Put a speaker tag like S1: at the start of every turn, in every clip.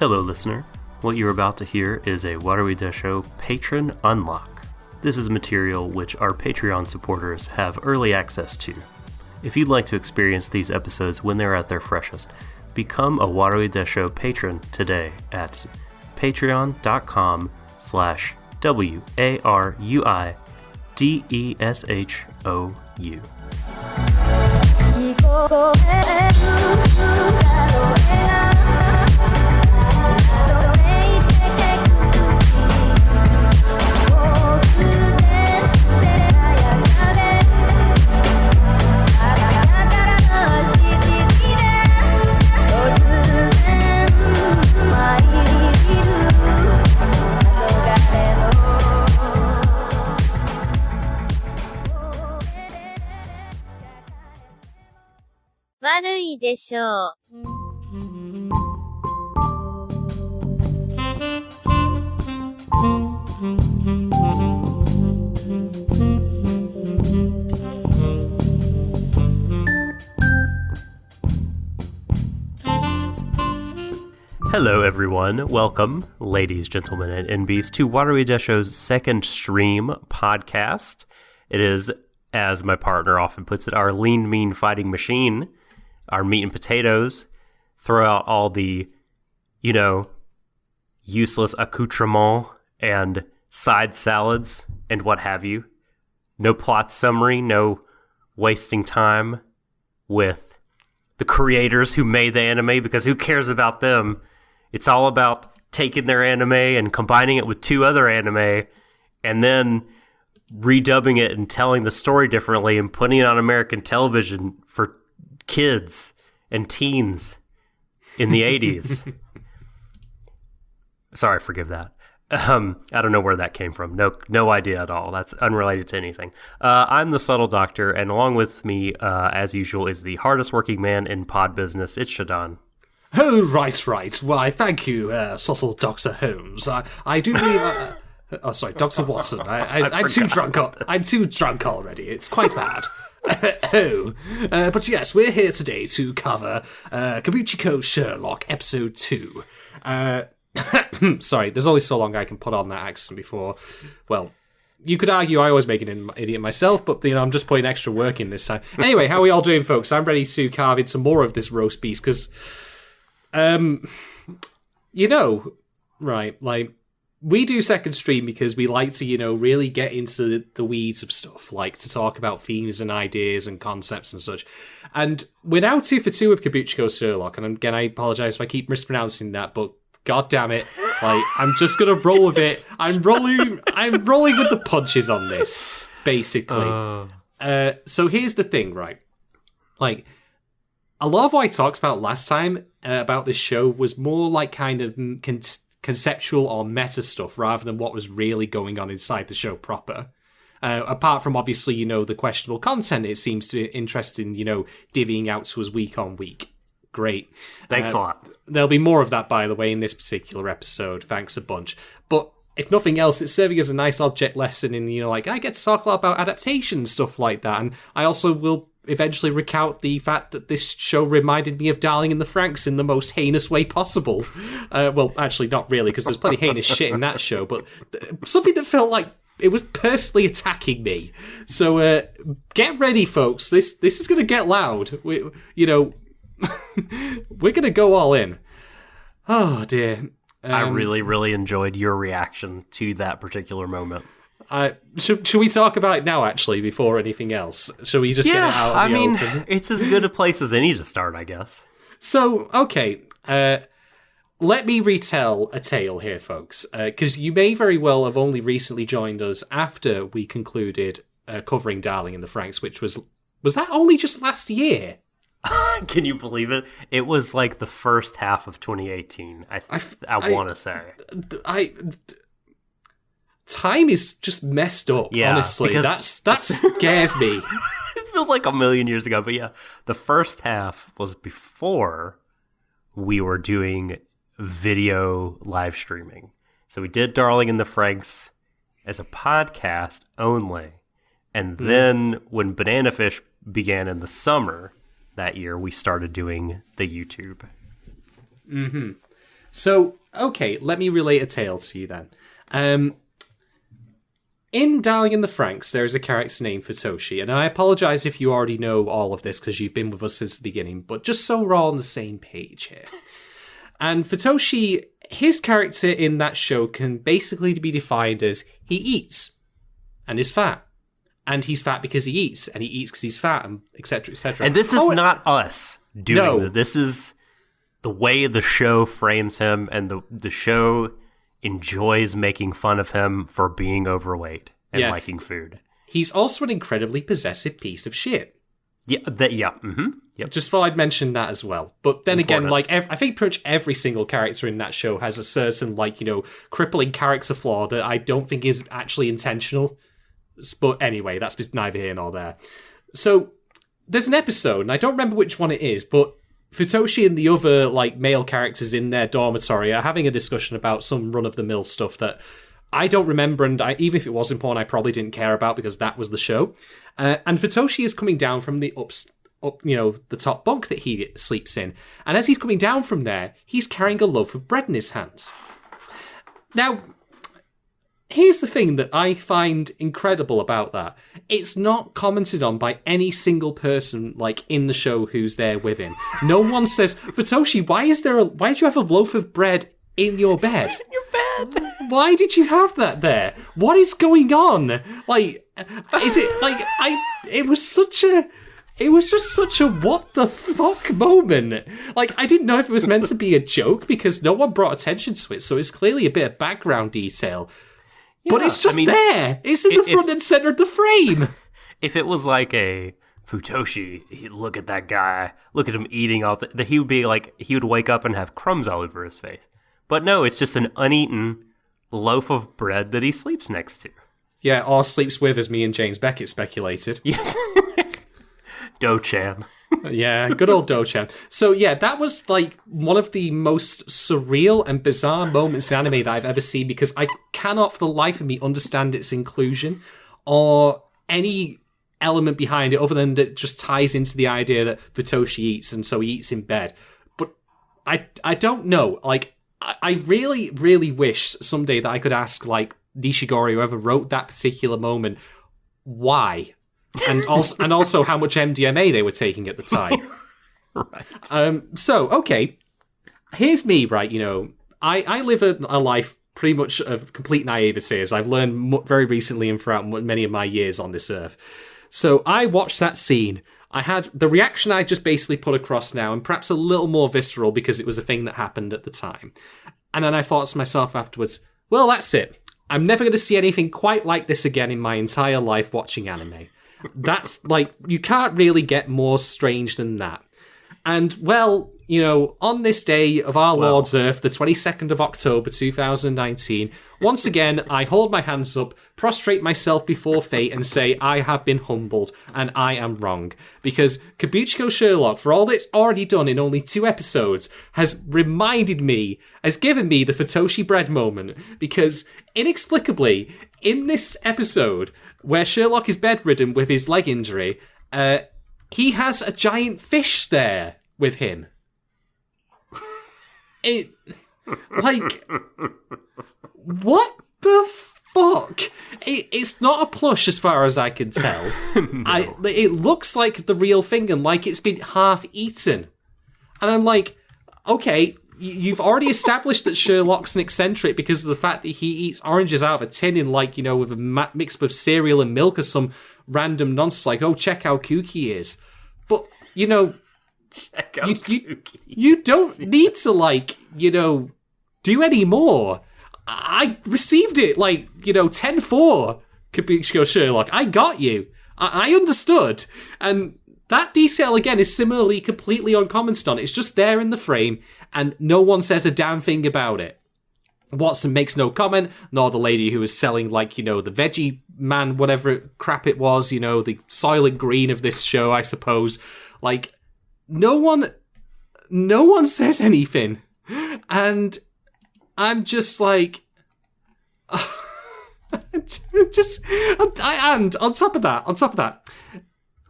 S1: Hello, listener. What you're about to hear is a Warui Deshou Patron Unlock. This is material which our Patreon supporters have early access to. If you'd like to experience these episodes when they're at their freshest, become a Warui Deshou patron today at patreon.com/WARUIDESHOU.
S2: Warui Deshou.
S1: Hello, everyone. Welcome, ladies, gentlemen, and NBs, to Warui Deshou's second stream podcast. It is, as my partner often puts it, our lean, mean fighting machine, our meat and potatoes. Throw out all the, useless accoutrements and side salads and what have you. No plot summary, no wasting time with the creators who made the anime, because who cares about them? It's all about taking their anime and combining it with two other anime and then redubbing it and telling the story differently and putting it on American television for kids and teens in the 80s. Sorry, forgive that. I don't know where that came from. No idea at all. That's unrelated to anything. I'm the Subtle Doctor, and along with me, as usual, is the hardest working man in pod business. It's Shadon.
S3: Oh, right. Why, thank you, Subtle Dr. Holmes. I do believe... sorry, Dr. Watson. I'm too drunk. I'm too drunk already. It's quite bad. But yes, we're here today to cover Kabukicho Sherlock, Episode 2. Sorry, there's only so long I can put on that accent before... Well, you could argue I always make an idiot myself, but, I'm just putting extra work in this time. Anyway, how are we all doing, folks? I'm ready to carve into more of this roast beast, because... we do second stream because we like to, really get into the weeds of stuff, like to talk about themes and ideas and concepts and such. And we're now 2 for 2 with Kabukicho Sherlock, and again, I apologise if I keep mispronouncing that, but god damn it, I'm just gonna roll with it. I'm rolling with the punches on this, basically. So here's the thing, right? A lot of what I talked about last time about this show was more like kind of conceptual or meta stuff rather than what was really going on inside the show proper. Apart from, obviously, the questionable content it seems to be interested in, divvying out to us week on week. Great.
S1: Thanks a lot.
S3: There'll be more of that, by the way, in this particular episode. Thanks a bunch. But if nothing else, it's serving as a nice object lesson in, I get to talk a lot about adaptation and stuff like that. And I also will eventually recount the fact that this show reminded me of Darling in the Franxx in the most heinous way possible. Well, actually, not really, because there's plenty of heinous shit in that show, but something that felt like it was personally attacking me. So get ready, folks. This is going to get loud. We're going to go all in. Oh, dear.
S1: I really, really enjoyed your reaction to that particular moment.
S3: Should we talk about it now, actually, before anything else? Should we just get it out in the open?
S1: It's as good a place as any to start, I guess.
S3: So, okay, let me retell a tale here, folks, because you may very well have only recently joined us after we concluded covering Darling in the Franxx, which was that only just last year?
S1: Can you believe it? It was like the first half of 2018, I want to say. Time is just messed up, honestly. That scares me. It feels like a million years ago, but yeah. The first half was before we were doing video live streaming. So we did Darling in the Franxx as a podcast only. And then when Banana Fish began in the summer that year, we started doing the YouTube.
S3: Mm-hmm. So, okay, let me relate a tale to you then. In Darling in the Franxx, there is a character named Futoshi, and I apologise if you already know all of this because you've been with us since the beginning, but just so we're all on the same page here. And Futoshi, his character in that show can basically be defined as he eats and is fat. And he's fat because he eats, and he eats because he's fat, and etc., etc.
S1: And this is not us doing it. This is the way the show frames him, and the show enjoys making fun of him for being overweight and liking food.
S3: He's also an incredibly possessive piece of shit.
S1: Yep.
S3: Just thought I'd mention that as well. But then again, I think pretty much every single character in that show has a certain, crippling character flaw that I don't think is actually intentional. But anyway, that's neither here nor there. So, there's an episode, and I don't remember which one it is, but Futoshi and the other, male characters in their dormitory are having a discussion about some run-of-the-mill stuff that I don't remember, and even if it was important, I probably didn't care about because that was the show. And Futoshi is coming down from the the top bunk that he sleeps in. And as he's coming down from there, he's carrying a loaf of bread in his hands. Now, here's the thing that I find incredible about that. It's not commented on by any single person, in the show who's there with him. No one says, Futoshi, why did you have a loaf of bread in your bed?
S1: In your bed?
S3: Why did you have that there? What is going on? It was just such a what the fuck moment. I didn't know if it was meant to be a joke because no one brought attention to it, so it's clearly a bit of background detail. Yeah, but it's just there. It's in the front and center of the frame.
S1: If it was like a Futoshi, look at that guy, look at him eating all that he would be he would wake up and have crumbs all over his face. But no, it's just an uneaten loaf of bread that he sleeps next to.
S3: Yeah, or sleeps with, as me and James Beckett speculated.
S1: Yes. Do-chan.
S3: Yeah, good old Do-chan. So yeah, that was one of the most surreal and bizarre moments in anime that I've ever seen because I cannot for the life of me understand its inclusion or any element behind it other than that it just ties into the idea that Futoshi eats and so he eats in bed. But I don't know. I really, really wish someday that I could ask Nishigori, whoever wrote that particular moment, why? And also how much MDMA they were taking at the time.
S1: Right.
S3: So, okay. Here's me, right, I live a life pretty much of complete naivety, as I've learned very recently and throughout many of my years on this earth. So I watched that scene. I had the reaction I just basically put across now, and perhaps a little more visceral because it was a thing that happened at the time. And then I thought to myself afterwards, well, that's it. I'm never going to see anything quite like this again in my entire life watching anime. That's you can't really get more strange than that. And well, on this day of our Lord's Earth, the 22nd of October 2019, once again, I hold my hands up, prostrate myself before fate and say I have been humbled and I am wrong. Because Kabukicho Sherlock, for all that it's already done in only 2 episodes, has given me the Futoshi bread moment. Because inexplicably, in this episode, where Sherlock is bedridden with his leg injury, he has a giant fish there with him. What the fuck? It's not a plush as far as I can tell. No. It looks like the real thing and it's been half eaten. And I'm okay, you've already established that Sherlock's an eccentric because of the fact that he eats oranges out of a tin in with a mix with cereal and milk or some random nonsense check how kooky he is. But,
S1: check out kooky.
S3: You don't need to, do any more. I received it 10-4, Kabukicho Sherlock. I got you. I understood. And that detail, again, is similarly completely uncommented on. It's just there in the frame, and no one says a damn thing about it. Watson makes no comment, nor the lady who was selling, the veggie man, whatever crap it was, the Soylent Green of this show, I suppose. No one says anything. And I'm just and on top of that,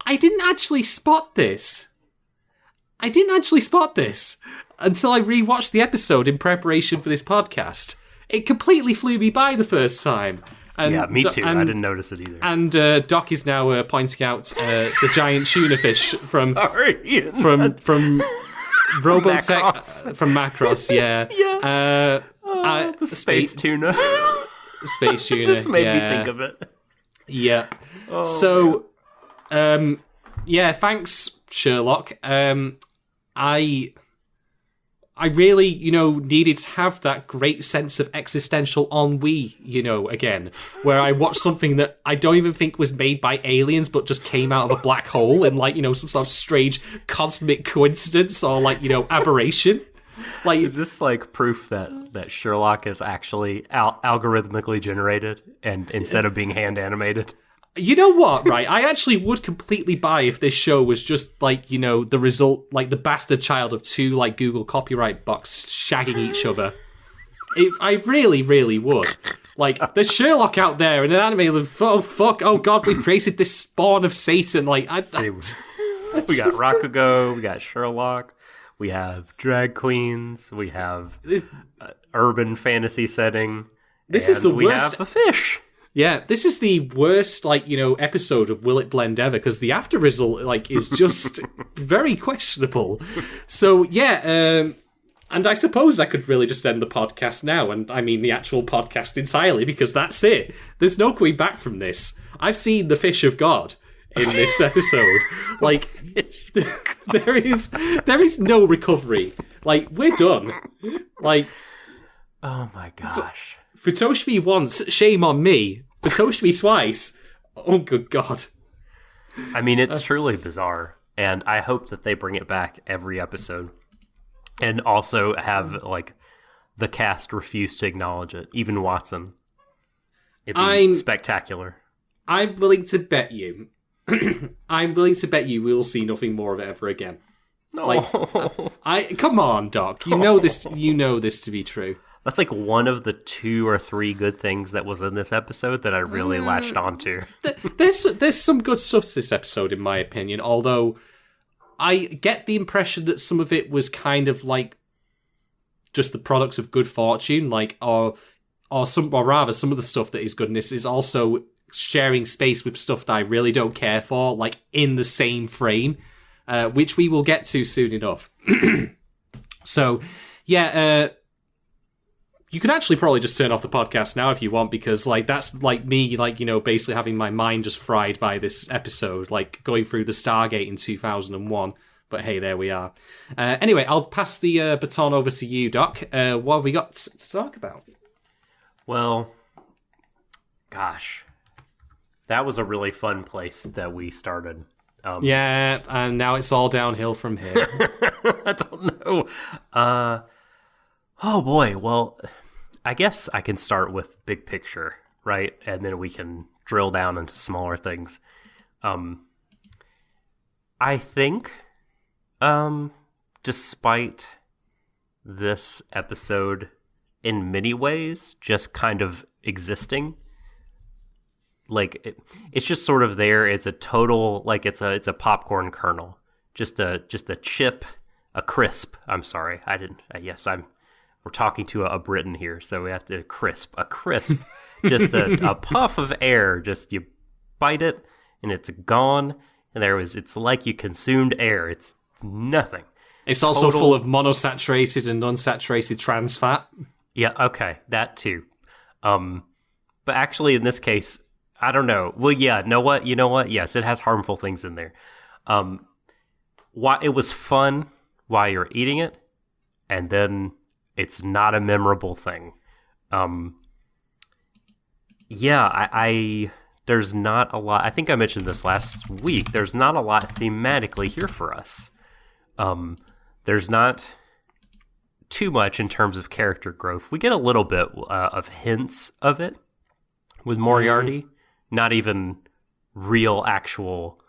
S3: I didn't actually spot this. until I rewatched the episode in preparation for this podcast. It completely flew me by the first time. And,
S1: yeah, me too. I didn't notice it either.
S3: And Doc is now pointing out the giant tuna fish from Robotech from Macross. Yeah,
S1: yeah. The space tuna.
S3: Space tuna.
S1: Just made me think of it.
S3: Yeah. Oh, thanks, Sherlock. I really, needed to have that great sense of existential ennui, again, where I watched something that I don't even think was made by aliens, but just came out of a black hole and, some sort of strange cosmic coincidence or, aberration.
S1: Is this, proof that Sherlock is actually algorithmically generated and instead of being hand animated?
S3: You know what, right? I actually would completely buy if this show was just, the result, the bastard child of two, Google copyright bots shagging each other. I really, really would. There's Sherlock out there in an anime, oh, fuck, oh, God, we created this spawn of Satan, we got
S1: Rakugo, we got Sherlock, we have drag queens, we have urban fantasy setting,
S3: this is the worst.
S1: We have a fish.
S3: Yeah, this is the worst, episode of Will It Blend ever, because the after result, is just very questionable. So, yeah, and I suppose I could really just end the podcast now, and I mean the actual podcast entirely, because that's it. There's no going back from this. I've seen the fish of God in this episode. There is no recovery. We're done.
S1: Oh my gosh.
S3: Futoshi me once, shame on me. Futoshi me twice. Oh, good God.
S1: I mean, it's truly bizarre, and I hope that they bring it back every episode. And also have, the cast refuse to acknowledge it. Even Watson. It'd be spectacular.
S3: I'm willing to bet you. I'm willing to bet you we'll see nothing more of it ever again.
S1: No.
S3: Come on, Doc. You know this to be true.
S1: That's one of the 2 or 3 good things that was in this episode that I really latched onto.
S3: There's some good stuff to this episode, in my opinion, although I get the impression that some of it was kind of just the products of good fortune, or rather some of the stuff that is goodness is also sharing space with stuff that I really don't care for, in the same frame, which we will get to soon enough. So, yeah, you can actually probably just turn off the podcast now if you want, because that's me, basically having my mind just fried by this episode, going through the Stargate in 2001. But hey, there we are. Anyway, I'll pass the baton over to you, Doc. What have we got to talk about?
S1: Well, gosh, that was a really fun place that we started.
S3: Yeah, and now it's all downhill from here.
S1: I don't know. Oh boy, well, I guess I can start with big picture, right? And then we can drill down into smaller things. I think, despite this episode in many ways just kind of existing, it's just sort of there as a total, it's a popcorn kernel, just a chip, a crisp. I'm sorry, we're talking to a Briton here, so we have to crisp, just a puff of air. Just you bite it and it's gone, and it's like you consumed air. It's nothing.
S3: It's also full of monosaturated and unsaturated trans fat.
S1: Yeah, okay, that too. But actually, in this case, I don't know. Well, yeah, you know what? Yes, it has harmful things in there. It was fun while you're eating it, and then it's not a memorable thing. There's not a lot. I think I mentioned this last week. There's not a lot thematically here for us. There's not too much in terms of character growth. We get a little bit of hints of it with Moriarty. Not even real, actual,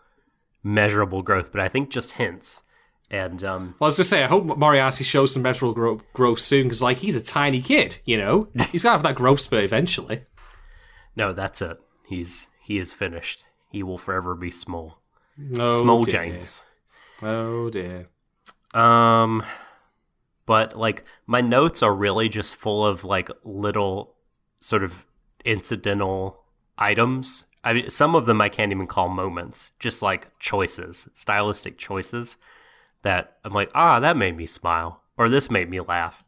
S1: measurable growth, but I think just hints. And
S3: I was going to say, I hope Moriarty shows some measurable growth soon, because he's a tiny kid, He's got to have that growth spurt eventually.
S1: No, that's it. He is finished. He will forever be small.
S3: Oh,
S1: small
S3: dear.
S1: James.
S3: Oh dear.
S1: but like my notes are really just full of like little sort of incidental items. I mean, some of them I can't even call moments, just like choices, stylistic choices that I'm like, that made me smile, or this made me laugh,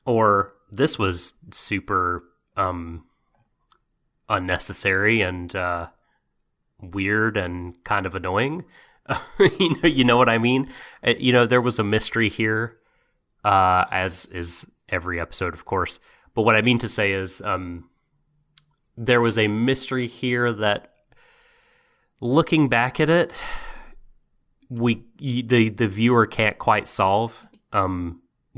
S1: or this was super unnecessary and weird and kind of annoying. You know what I mean? There was a mystery here, as is every episode, of course. But what I mean to say is, there was a mystery here that, looking back at it, the viewer can't quite solve,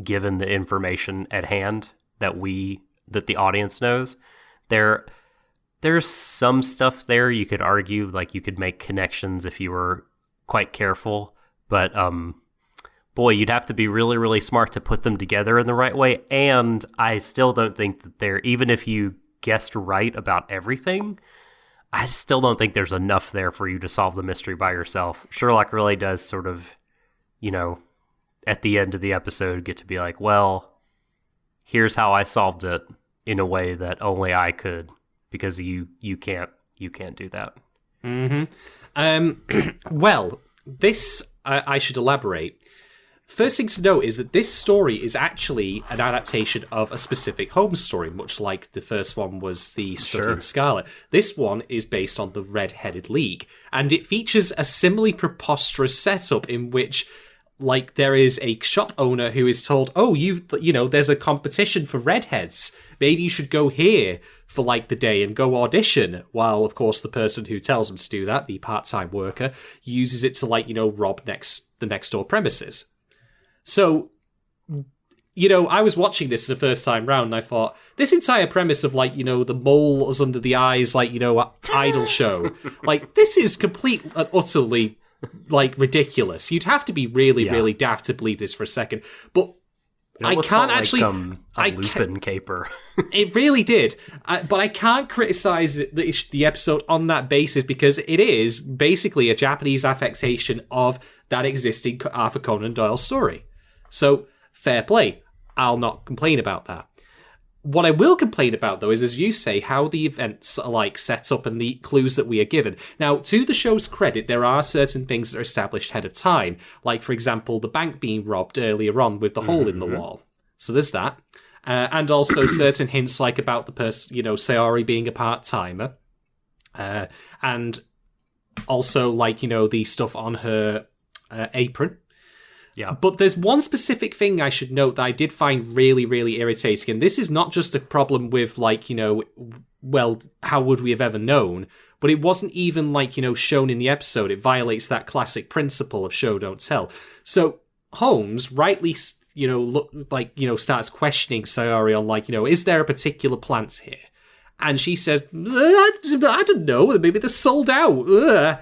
S1: given the information at hand that the audience knows. There's some stuff there you could argue, like you could make connections if you were quite careful, but boy, you'd have to be really, really smart to put them together in the right way. And I still don't think that even if you guessed right about everything, I still don't think there's enough there for you to solve the mystery by yourself. Sherlock really does sort of, at the end of the episode get to be like, well, here's how I solved it in a way that only I could, because you can't do that.
S3: Well, this, I should elaborate. First thing to note is that this story is actually an adaptation of a specific Holmes story, much like the first one was the Study in Scarlet. This one is based on the Red-Headed League, and it features a similarly preposterous setup in which, like, there is a shop owner who is told, there's a competition for redheads. Maybe you should go here for, like, the day and go audition. While, of course, the person who tells him to do that, the part-time worker, uses it to, rob the next-door premises. So, I was watching this the first time round, and I thought, this entire premise of, the moles under the eyes, idol show, this is complete and utterly, ridiculous. You'd have to be really, really daft to believe this for a second. But I can't actually...
S1: a Lupin caper.
S3: It really did. But I can't criticize the episode on that basis, because it is basically a Japanese affectation of that existing Arthur Conan Doyle story. So, fair play. I'll not complain about that. What I will complain about, though, is, as you say, how the events are, set up and the clues that we are given. Now, to the show's credit, there are certain things that are established ahead of time. Like, for example, the bank being robbed earlier on with the hole in the wall. So there's that. And also certain hints, about the person, Sayori being a part-timer. And also, the stuff on her apron.
S1: Yeah.
S3: But there's one specific thing I should note that I did find really, really irritating. And this is not just a problem with, how would we have ever known? But it wasn't even, shown in the episode. It violates that classic principle of show, don't tell. So Holmes rightly, starts questioning Sayori on, is there a particular plant here? And she says, I don't know, maybe they're sold out.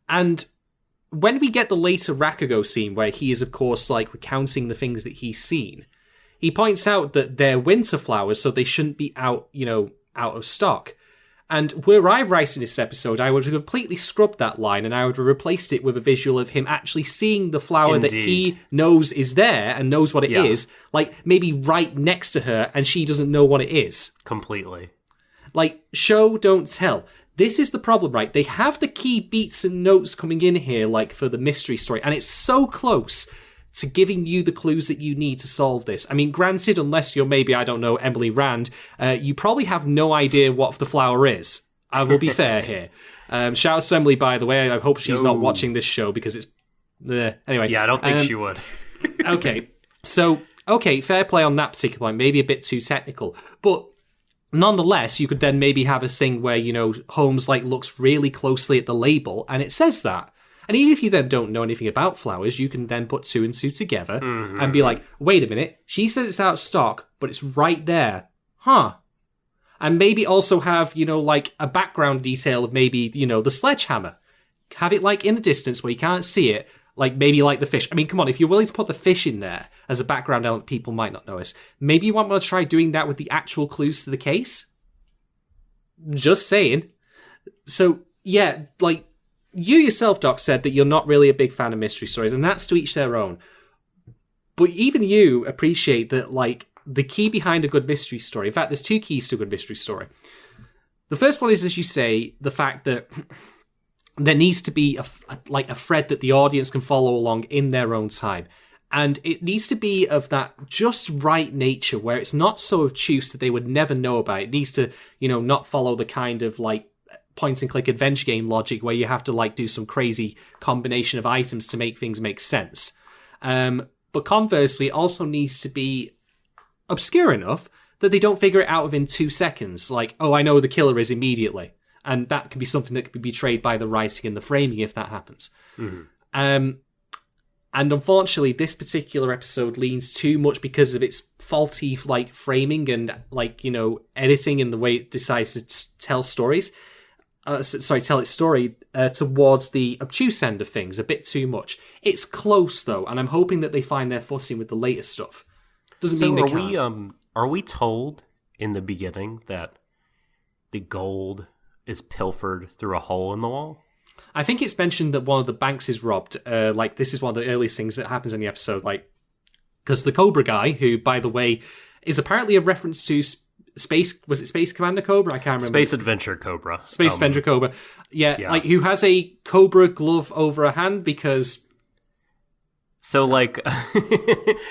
S3: And when we get the later Rakugo scene where he is, of course, recounting the things that he's seen, he points out that they're winter flowers, so they shouldn't be out of stock. And were I writing this episode, I would have completely scrubbed that line and I would have replaced it with a visual of him actually seeing the flower that he knows is there and knows what it is, maybe right next to her, and she doesn't know what it is.
S1: Completely.
S3: Show, don't tell. This is the problem, right? They have the key beats and notes coming in here, for the mystery story, and it's so close to giving you the clues that you need to solve this. I mean, granted, unless you're maybe, I don't know, Emily Rand, you probably have no idea what the flower is. I will be fair here. Shout out to Emily, by the way. I hope she's not watching this show, because it's... anyway.
S1: Yeah, I don't think she would.
S3: Okay. So, fair play on that particular point. Maybe a bit too technical. But nonetheless, you could then maybe have a thing where, Holmes, looks really closely at the label, and it says that. And even if you then don't know anything about flowers, you can then put two and two together and be like, wait a minute, she says it's out of stock, but it's right there. Huh. And maybe also have, a background detail of maybe, the sledgehammer. Have it, in the distance where you can't see it, maybe the fish. I mean, come on, if you're willing to put the fish in there as a background element people might not notice, maybe you want to try doing that with the actual clues to the case? Just saying. So, yeah, you yourself, Doc, said that you're not really a big fan of mystery stories, and that's to each their own. But even you appreciate that, like, the key behind a good mystery story. In fact, there's two keys to a good mystery story. The first one is, as you say, the fact that there needs to be a thread that the audience can follow along in their own time. And it needs to be of that just right nature where it's not so obtuse that they would never know about it. It needs to, not follow the kind of, like, point-and-click adventure game logic where you have to, like, do some crazy combination of items to make things make sense. But conversely, it also needs to be obscure enough that they don't figure it out within 2 seconds. Like, oh, I know the killer is immediately. And that can be something that can be betrayed by the writing and the framing if that happens. Mm-hmm. And unfortunately, this particular episode leans too much because of its faulty, like, framing and, like, editing and the way it decides to tell stories. Tell its story towards the obtuse end of things a bit too much. It's close though, and I'm hoping that they find their footing with the latest stuff. Doesn't mean they can't.
S1: Are we told in the beginning that the gold is pilfered through a hole in the wall?
S3: I think it's mentioned that one of the banks is robbed. Like, this is one of the earliest things that happens in the episode. Like, because the Cobra guy, who, by the way, is apparently a reference to Space Commander Cobra? I can't remember.
S1: Space Adventure Cobra.
S3: Space Adventure Cobra. Yeah, like, who has a Cobra glove over a hand because...
S1: So, like,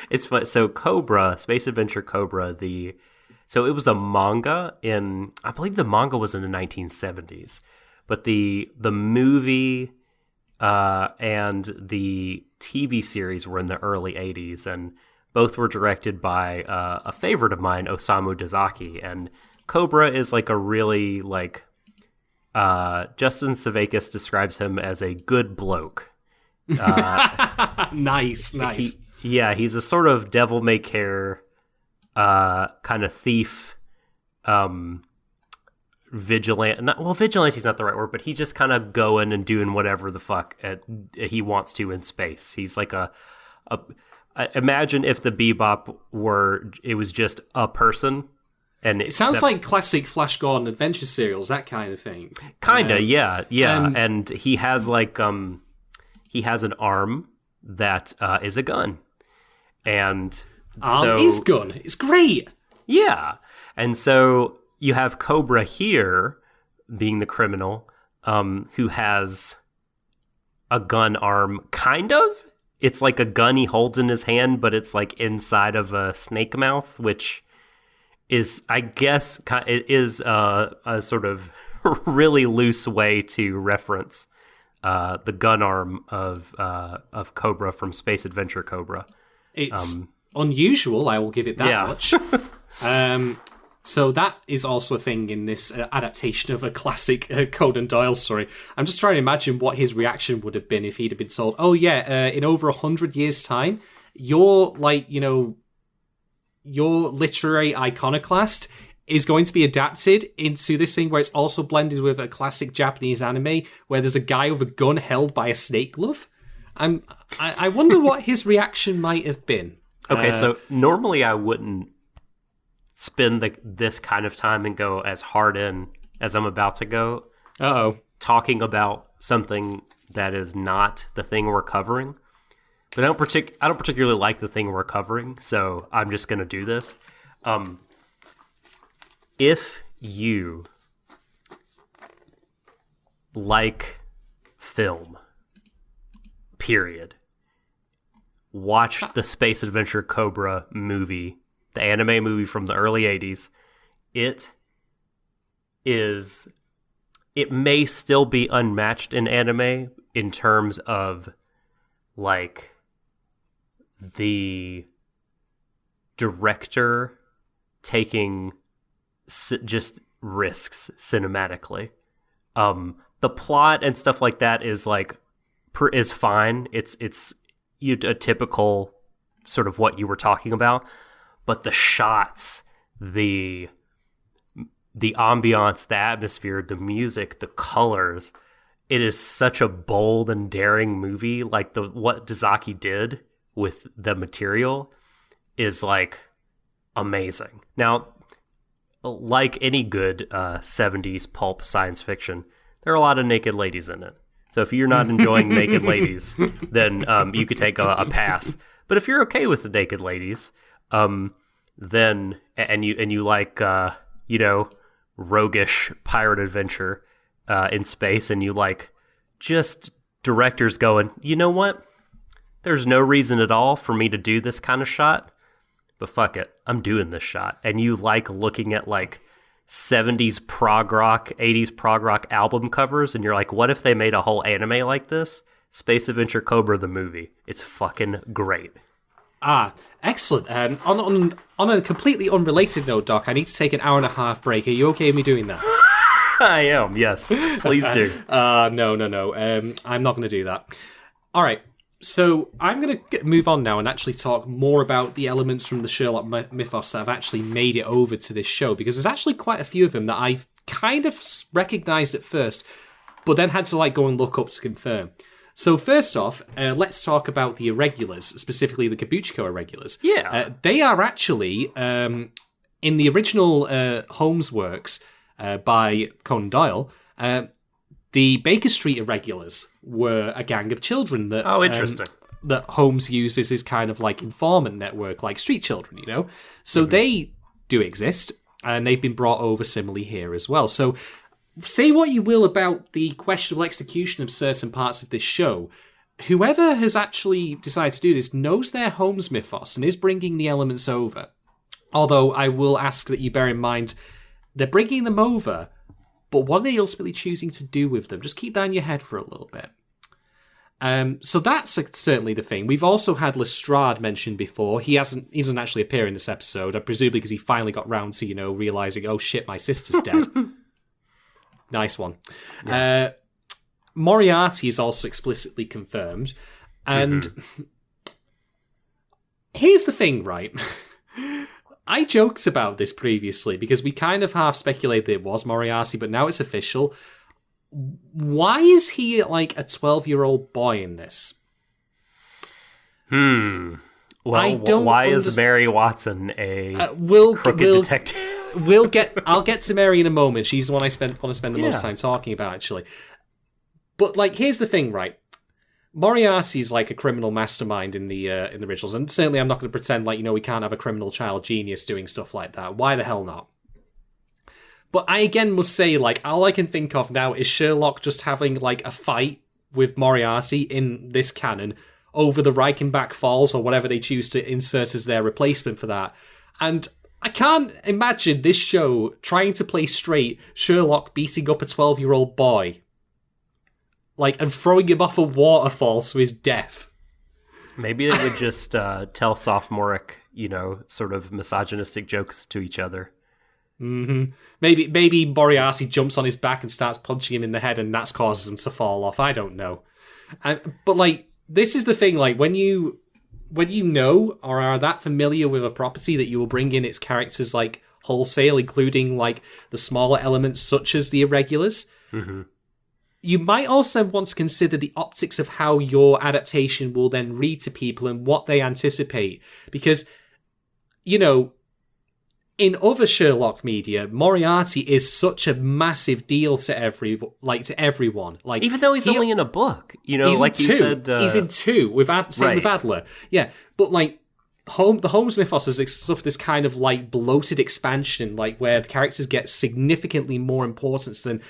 S1: it's fun. So Cobra, Space Adventure Cobra, so it was a manga I believe the manga was in the 1970s, but the movie and the TV series were in the early 80s, and both were directed by a favorite of mine, Osamu Dezaki, and Cobra is like a really, like, Justin Savakis describes him as a good bloke.
S3: Nice.
S1: He's a sort of devil-may-care kind of thief, vigilante. Vigilante's not the right word, but he's just kind of going and doing whatever the fuck he wants to in space. He's like imagine if the Bebop it was just a person. And
S3: it sounds like classic Flash Gordon adventure serials, that kind of thing.
S1: Kinda, yeah. And he has like he has an arm that is a gun. And
S3: his gun. It's great.
S1: Yeah. And so you have Cobra here being the criminal, who has a gun arm, kind of. It's like a gun he holds in his hand, but it's like inside of a snake mouth, which is, I guess, it is a sort of really loose way to reference the gun arm of Cobra from Space Adventure Cobra.
S3: It's unusual, I will give it that much. So that is also a thing in this adaptation of a classic Conan Doyle story. I'm just trying to imagine what his reaction would have been if he'd have been told, oh yeah, in over 100 years' time, your literary iconoclast is going to be adapted into this thing where it's also blended with a classic Japanese anime where there's a guy with a gun held by a snake glove. I wonder what his reaction might have been.
S1: Okay, so normally I wouldn't spend this kind of time and go as hard in as I'm about to go. Talking about something that is not the thing we're covering. But I don't particularly like the thing we're covering, so I'm just going to do this. If you like film, period, watch the Space Adventure Cobra movie, the anime movie from the early 80s. It may still be unmatched in anime in terms of, like, the director taking just risks cinematically. The plot and stuff like that is like is fine. It's a typical sort of what you were talking about, but the shots, the ambiance, the atmosphere, the music, the colors, it is such a bold and daring movie. Like what Dezaki did with the material is like amazing. Now, like any good 70s pulp science fiction, there are a lot of naked ladies in it. So if you're not enjoying naked ladies, then you could take a pass. But if you're okay with the naked ladies, then and you like roguish pirate adventure in space, and you like just directors going, you know what? There's no reason at all for me to do this kind of shot, but fuck it, I'm doing this shot. And you like looking at like 70s prog rock, 80s prog rock album covers, and you're like, what if they made a whole anime like this? Space Adventure Cobra the movie. It's fucking great.
S3: Ah, excellent. On a completely unrelated note, Doc, I need to take an 1.5 hour break. Are you okay with me doing that?
S1: I am, yes. Please do.
S3: No. I'm not going to do that. All right. So I'm going to move on now and actually talk more about the elements from the Sherlock mythos that have actually made it over to this show, because there's actually quite a few of them that I kind of recognized at first, but then had to like go and look up to confirm. So first off, let's talk about the irregulars, specifically the Kabukicho irregulars.
S1: Yeah.
S3: They are actually, in the original Holmes works by Conan Doyle, the Baker Street irregulars were a gang of children that
S1: interesting.
S3: That Holmes uses his kind of like informant network, like street children, you know? So they do exist, and they've been brought over similarly here as well. So say what you will about the questionable execution of certain parts of this show, whoever has actually decided to do this knows their Holmes mythos and is bringing the elements over. Although I will ask that you bear in mind, they're bringing them over, but what are they ultimately choosing to do with them? Just keep that in your head for a little bit. So that's certainly the thing. We've also had Lestrade mentioned before. He doesn't actually appear in this episode, presumably because he finally got round to, realising, oh shit, my sister's dead. Nice one. Yeah. Moriarty is also explicitly confirmed. And here's the thing, right? I joked about this previously because we kind of half speculated that it was Moriarty, but now it's official. Why is he like a 12-year-old boy in this?
S1: Well, why is Mary Watson a crooked detective?
S3: I'll get to Mary in a moment. She's the one I want to spend the most time talking about, actually. But like, here's the thing, right? Moriarty's like a criminal mastermind in the originals, and certainly I'm not going to pretend like we can't have a criminal child genius doing stuff like that. Why the hell not? But I again must say, like, all I can think of now is Sherlock just having like a fight with Moriarty in this canon over the Reichenbach Falls or whatever they choose to insert as their replacement for that, and I can't imagine this show trying to play straight Sherlock beating up a 12-year-old boy. And throwing him off a waterfall to his death.
S1: Maybe they would just tell sophomoric, sort of misogynistic jokes to each other.
S3: Mm-hmm. Maybe Moriarty jumps on his back and starts punching him in the head, and that causes him to fall off. I don't know. But this is the thing. When you know or are that familiar with a property that you will bring in its characters wholesale, including the smaller elements such as the irregulars. Mm-hmm. You might also want to consider the optics of how your adaptation will then read to people and what they anticipate. Because, in other Sherlock media, Moriarty is such a massive deal to everyone.
S1: Even though he's only in a book,
S3: he's
S1: like you said.
S3: He's in two, with Adler. Yeah, but the Holmes mythos has suffered this kind of bloated expansion, where the characters get significantly more importance than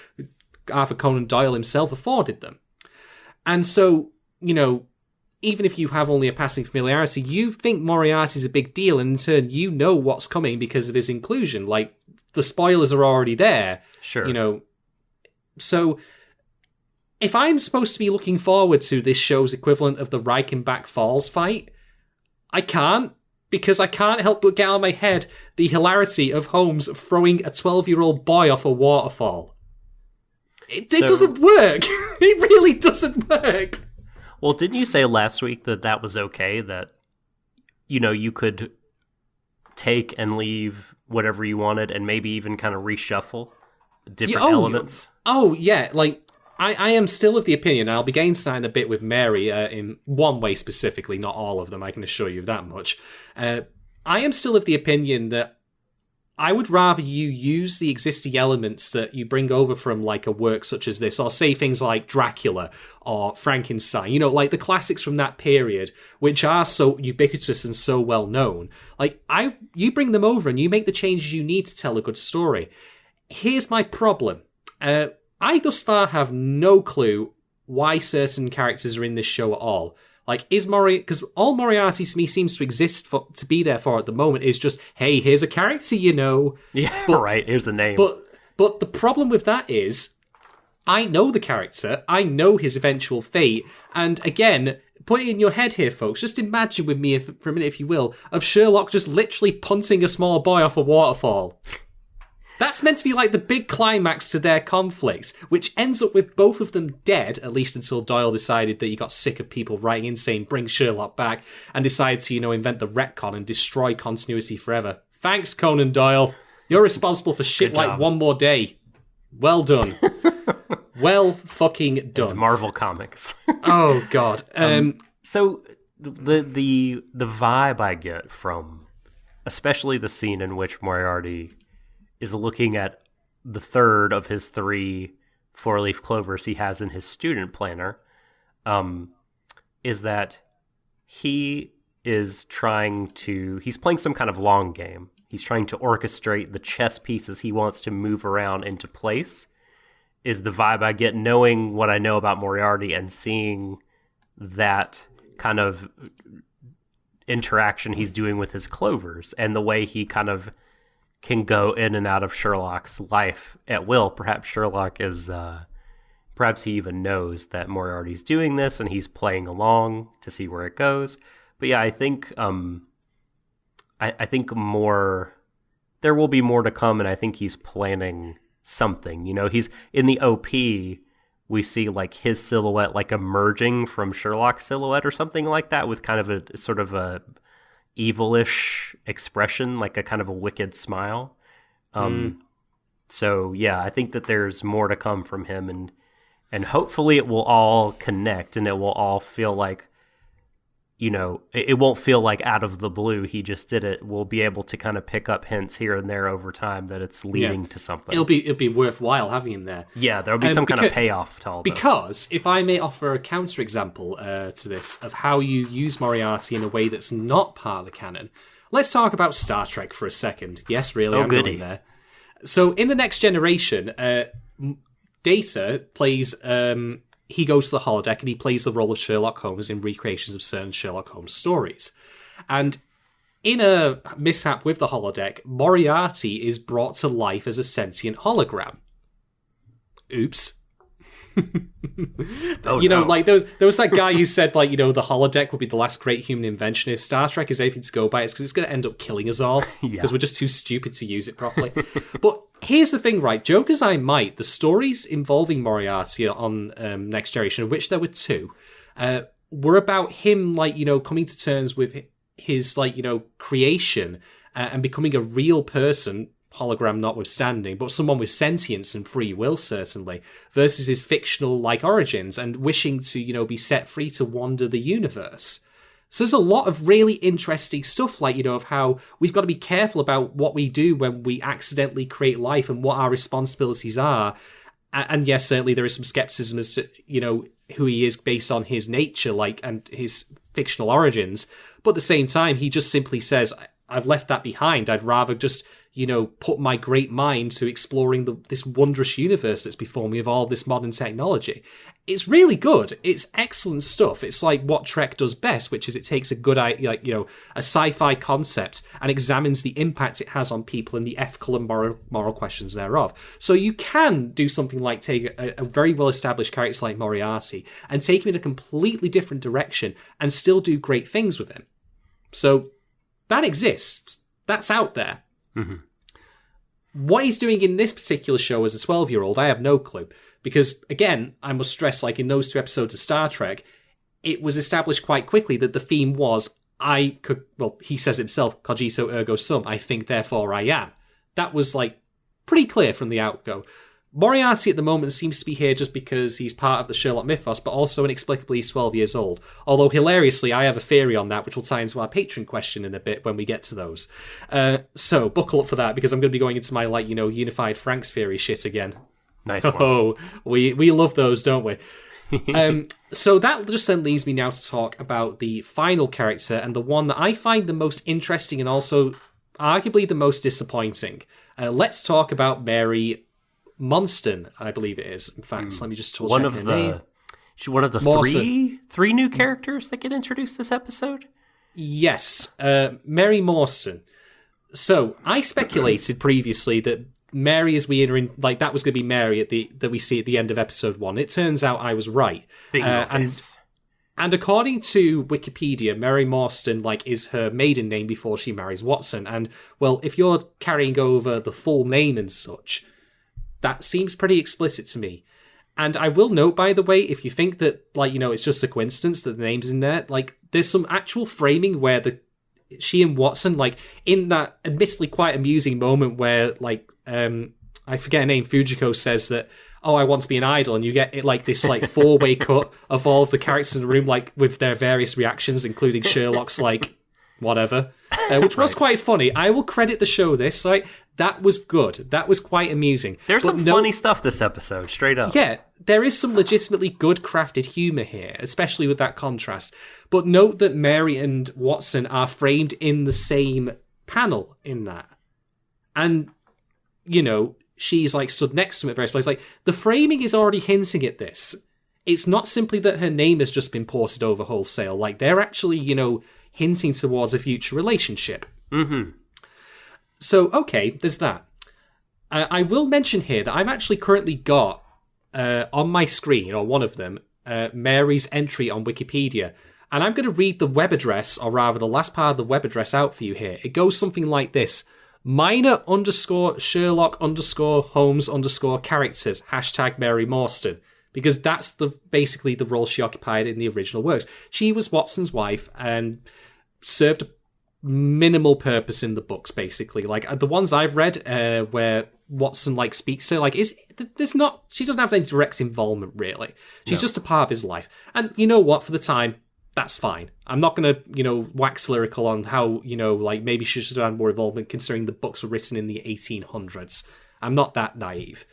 S3: Arthur Conan Doyle himself afforded them. And so, even if you have only a passing familiarity, you think Moriarty's a big deal, and in turn, what's coming because of his inclusion. The spoilers are already there.
S1: Sure.
S3: So, if I'm supposed to be looking forward to this show's equivalent of the Reichenbach Falls fight, I can't, because I can't help but get out of my head the hilarity of Holmes throwing a 12-year-old boy off a waterfall. It doesn't work. It really doesn't work.
S1: Well, didn't you say last week that was okay? That, you could take and leave whatever you wanted and maybe even kind of reshuffle different elements?
S3: Oh, yeah. I am still of the opinion, I'll be gainsaying a bit with Mary in one way specifically, not all of them, I can assure you of that much. I am still of the opinion that I would rather you use the existing elements that you bring over from like a work such as this, or say things like Dracula or Frankenstein, like the classics from that period, which are so ubiquitous and so well known. Like you bring them over and you make the changes you need to tell a good story. Here's my problem. I thus far have no clue why certain characters are in this show at all. Like, is because all Moriarty to me seems to exist to be there for at the moment is just, hey, here's a character,
S1: Yeah, right, here's a name.
S3: But the problem with that is, I know the character, I know his eventual fate, and again, put it in your head here, folks, just imagine with me for a minute, if you will, of Sherlock just literally punting a small boy off a waterfall. That's meant to be like the big climax to their conflict, which ends up with both of them dead, at least until Doyle decided that he got sick of people writing in saying, bring Sherlock back, and decided to, invent the retcon and destroy continuity forever. Thanks, Conan Doyle. You're responsible for shit like One More Day. Well done. Well fucking done.
S1: And Marvel Comics.
S3: Oh, God.
S1: So the vibe I get from, especially the scene in which Moriarty is looking at the third of his 3 four-leaf clovers he has in his student planner, is that he is he's playing some kind of long game. He's trying to orchestrate the chess pieces he wants to move around into place, is the vibe I get knowing what I know about Moriarty and seeing that kind of interaction he's doing with his clovers and the way he kind of can go in and out of Sherlock's life at will. Perhaps Sherlock perhaps he even knows that Moriarty's doing this and he's playing along to see where it goes. But yeah, I think I think there will be more to come, and I think he's planning something. He's in the OP. We see like his silhouette like emerging from Sherlock's silhouette or something like that, with kind of a sort of a evilish expression, like a kind of a wicked smile. So yeah, I think that there's more to come from him, and hopefully it will all connect and it will all feel like, it won't feel like out of the blue he just did it. We'll be able to kind of pick up hints here and there over time that it's leading to something.
S3: It'll be worthwhile having him there.
S1: Yeah, there'll be some kind of payoff to all this.
S3: Because, if I may offer a counterexample to this, of how you use Moriarty in a way that's not part of the canon, let's talk about Star Trek for a second. Yes, really, I'm going there. So, in The Next Generation, Data plays... he goes to the holodeck and he plays the role of Sherlock Holmes in recreations of certain Sherlock Holmes stories. And in a mishap with the holodeck, Moriarty is brought to life as a sentient hologram. Oops. Like there was that guy who said, like, the holodeck would be the last great human invention. If Star Trek is anything to go by, it's because it's going to end up killing us all because we're just too stupid to use it properly. But here's the thing, right? Joke as I might, the stories involving Moriarty on Next Generation, of which there were 2, were about him, like, coming to terms with his, like, creation and becoming a real person, hologram notwithstanding, but someone with sentience and free will, certainly, versus his fictional, like, origins and wishing to, be set free to wander the universe. So there's a lot of really interesting stuff, like, of how we've got to be careful about what we do when we accidentally create life and what our responsibilities are. And yes, certainly there is some skepticism as to, who he is based on his nature, like, and his fictional origins. But at the same time, he just simply says, I've left that behind. I'd rather just, put my great mind to exploring this wondrous universe that's before me of all this modern technology. It's really good. It's excellent stuff. It's like what Trek does best, which is it takes a good, a sci-fi concept and examines the impact it has on people and the ethical and moral questions thereof. So you can do something like take a very well-established character like Moriarty and take him in a completely different direction and still do great things with him. So that exists. That's out there.
S1: Mm-hmm.
S3: What he's doing in this particular show as a 12-year-old, I have no clue. Because, again, I must stress, like in those 2 episodes of Star Trek, it was established quite quickly that the theme was, he says himself, cogito ergo sum, I think, therefore I am. That was, like, pretty clear from the outgo. Moriarty at the moment seems to be here just because he's part of the Sherlock mythos, but also inexplicably he's 12 years old. Although, hilariously, I have a theory on that, which will tie into our patron question in a bit when we get to those. So, buckle up for that, because I'm going to be going into my, unified Franks theory shit again.
S1: Nice one.
S3: Oh, we love those, don't we? So that just then leaves me now to talk about the final character, and the one that I find the most interesting and also arguably the most disappointing. Let's talk about Mary Monston, I believe it is. In fact, let me just check her name.
S1: One of the three new characters that get introduced this episode?
S3: Yes, Mary Morstan. So, I speculated previously that Mary, as we enter in, that was going to be Mary that we see at the end of episode 1. It turns out I was right. And according to Wikipedia, Mary Morstan, is her maiden name before she marries Watson. And, well, if you're carrying over the full name and such, that seems pretty explicit to me. And I will note, by the way, if you think that, it's just a coincidence that the name's in there, there's some actual framing where she and Watson, in that admittedly quite amusing moment where, I forget her name, Fujiko says that, oh, I want to be an idol, and you get it this four-way cut of all of the characters in the room, with their various reactions, including Sherlock's, whatever, which was quite funny. I will credit the show this, that was good. That was quite amusing.
S1: There's some funny stuff this episode, straight up.
S3: Yeah, there is some legitimately good crafted humour here, especially with that contrast. But note that Mary and Watson are framed in the same panel in that. And, she's stood next to him at various places. The framing is already hinting at this. It's not simply that her name has just been ported over wholesale. They're actually, hinting towards a future relationship.
S1: Mm-hmm.
S3: So, okay, there's that. I will mention here that I've actually currently got on my screen, or one of them, Mary's entry on Wikipedia. And I'm going to read the web address, or rather the last part of the web address out for you here. It goes something like this. minor_Sherlock_Holmes_characters, #Mary Morstan. Because that's basically the role she occupied in the original works. She was Watson's wife and served a minimal purpose in the books, basically. The ones I've read where Watson speaks to her, she doesn't have any direct involvement, really. She's just a part of his life. And you know what, for the time, that's fine. I'm not going to, wax lyrical on how, maybe she should have had more involvement considering the books were written in the 1800s. I'm not that naive.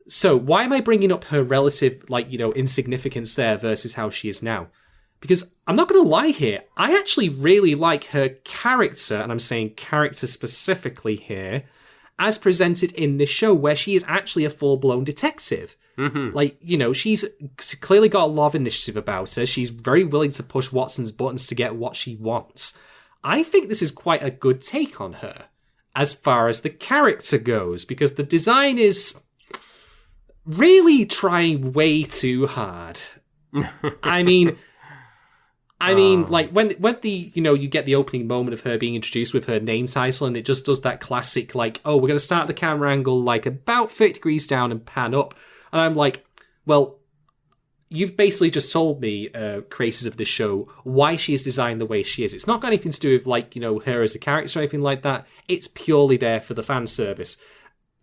S3: So why am I bringing up her relative, insignificance there versus how she is now? Because I'm not going to lie here, I actually really like her character, and I'm saying character specifically here, as presented in this show, where she is actually a full-blown detective.
S1: Mm-hmm.
S3: She's clearly got a lot of initiative about her. She's very willing to push Watson's buttons to get what she wants. I think this is quite a good take on her, as far as the character goes, because the design is really trying way too hard. when the, you get the opening moment of her being introduced with her name title, and it just does that classic, we're going to start the camera angle, about 30 degrees down and pan up. And I'm like, well, you've basically just told me, creators of this show, why she is designed the way she is. It's not got anything to do with, her as a character or anything like that. It's purely there for the fan service.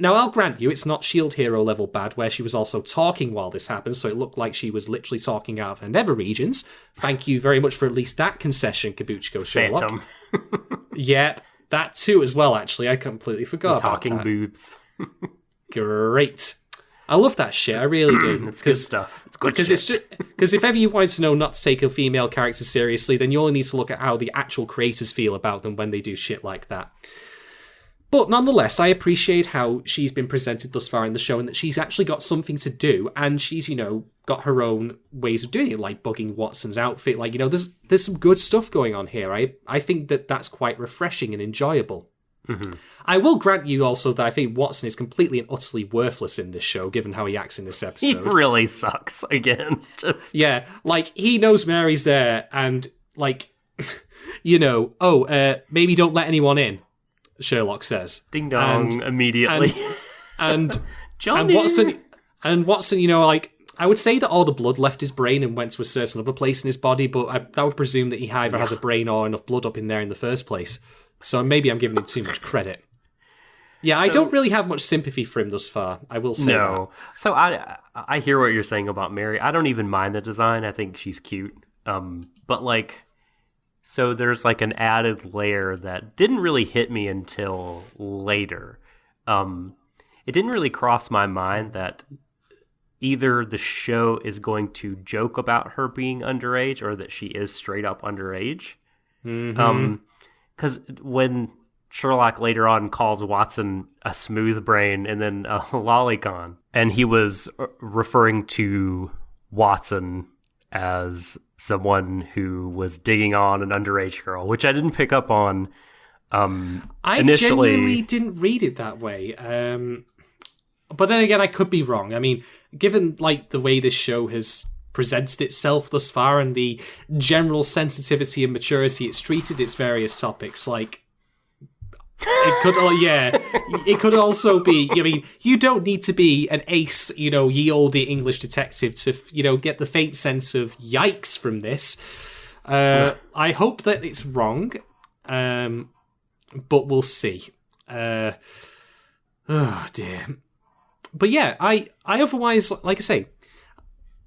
S3: Now, I'll grant you, it's not Shield Hero level bad, where she was also talking while this happened, so it looked like she was literally talking out of her nether regions. Thank you very much for at least that concession, Kabukicho Sherlock.
S1: Phantom.
S3: Yeah, that too as well, actually. I completely forgot about that.
S1: Talking boobs.
S3: Great. I love that shit, I really do.
S1: It's good stuff. It's good shit.
S3: Because if ever you wanted to know not to take a female character seriously, then you only need to look at how the actual creators feel about them when they do shit like that. But nonetheless, I appreciate how she's been presented thus far in the show, and that she's actually got something to do, and she's, got her own ways of doing it, like bugging Watson's outfit. There's some good stuff going on here. I think that's quite refreshing and enjoyable.
S1: Mm-hmm.
S3: I will grant you also that I think Watson is completely and utterly worthless in this show, given how he acts in this episode.
S1: He really sucks, again.
S3: Yeah, he knows Mary's there, and, maybe don't let anyone in, Sherlock says.
S1: Ding dong, immediately.
S3: And
S1: Johnny!
S3: And Watson, I would say that all the blood left his brain and went to a certain other place in his body, but that would presume that he either has a brain or enough blood up in there in the first place. So maybe I'm giving him too much credit. Yeah, I don't really have much sympathy for him thus far. I will say that.
S1: So I hear what you're saying about Mary. I don't even mind the design. I think she's cute. But like, so there's like an added layer that didn't really hit me until later. It didn't really cross my mind that either the show is going to joke about her being underage or that she is straight up underage. Because when Sherlock later on calls Watson a smooth brain and then a lolicon, and he was referring to Watson as someone who was digging on an underage girl, which I didn't pick up on
S3: I
S1: initially.
S3: genuinely didn't read it that way. But then again, I could be wrong. I mean, given like the way this show has presented itself thus far and the general sensitivity and maturity it's treated its various topics, like it could, it could also be. I mean, you don't need to be an ace, ye olde English detective to, get the faint sense of yikes from this. I hope that it's wrong, but we'll see. Oh dear. But yeah, I otherwise, like I say,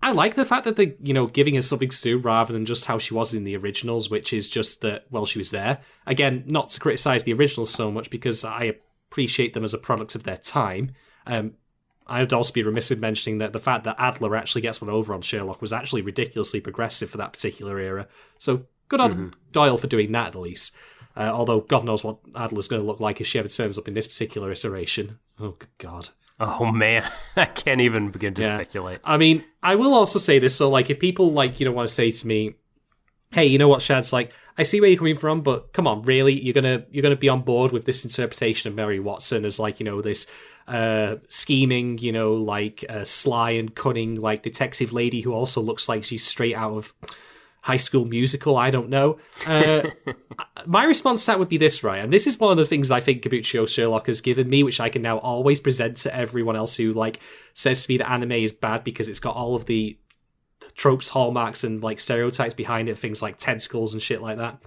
S3: I like the fact that they're, giving her something to do rather than just how she was in the originals, which is just that, well, she was there. Again, not to criticise the originals so much because I appreciate them as a product of their time. I would also be remiss in mentioning that the fact that Adler actually gets one over on Sherlock was actually ridiculously progressive for that particular era. So good on Doyle for doing that at least. Although God knows what Adler's going to look like if she ever turns up in this particular iteration. Oh, good God.
S1: Oh man, I can't even begin to speculate.
S3: I mean, I will also say this. So, like, if people want to say to me, "Hey, you know what, Shad's like? I see where you're coming from, but come on, really, you're gonna be on board with this interpretation of Mary Watson as like this scheming, sly and cunning, like detective lady who also looks like she's straight out of High School Musical, I don't know." My response to that would be this, right? And this is one of the things I think Kabukicho Sherlock has given me, which I can now always present to everyone else who says to me that anime is bad because it's got all of the tropes, hallmarks, and stereotypes behind it, things like tentacles and shit like that.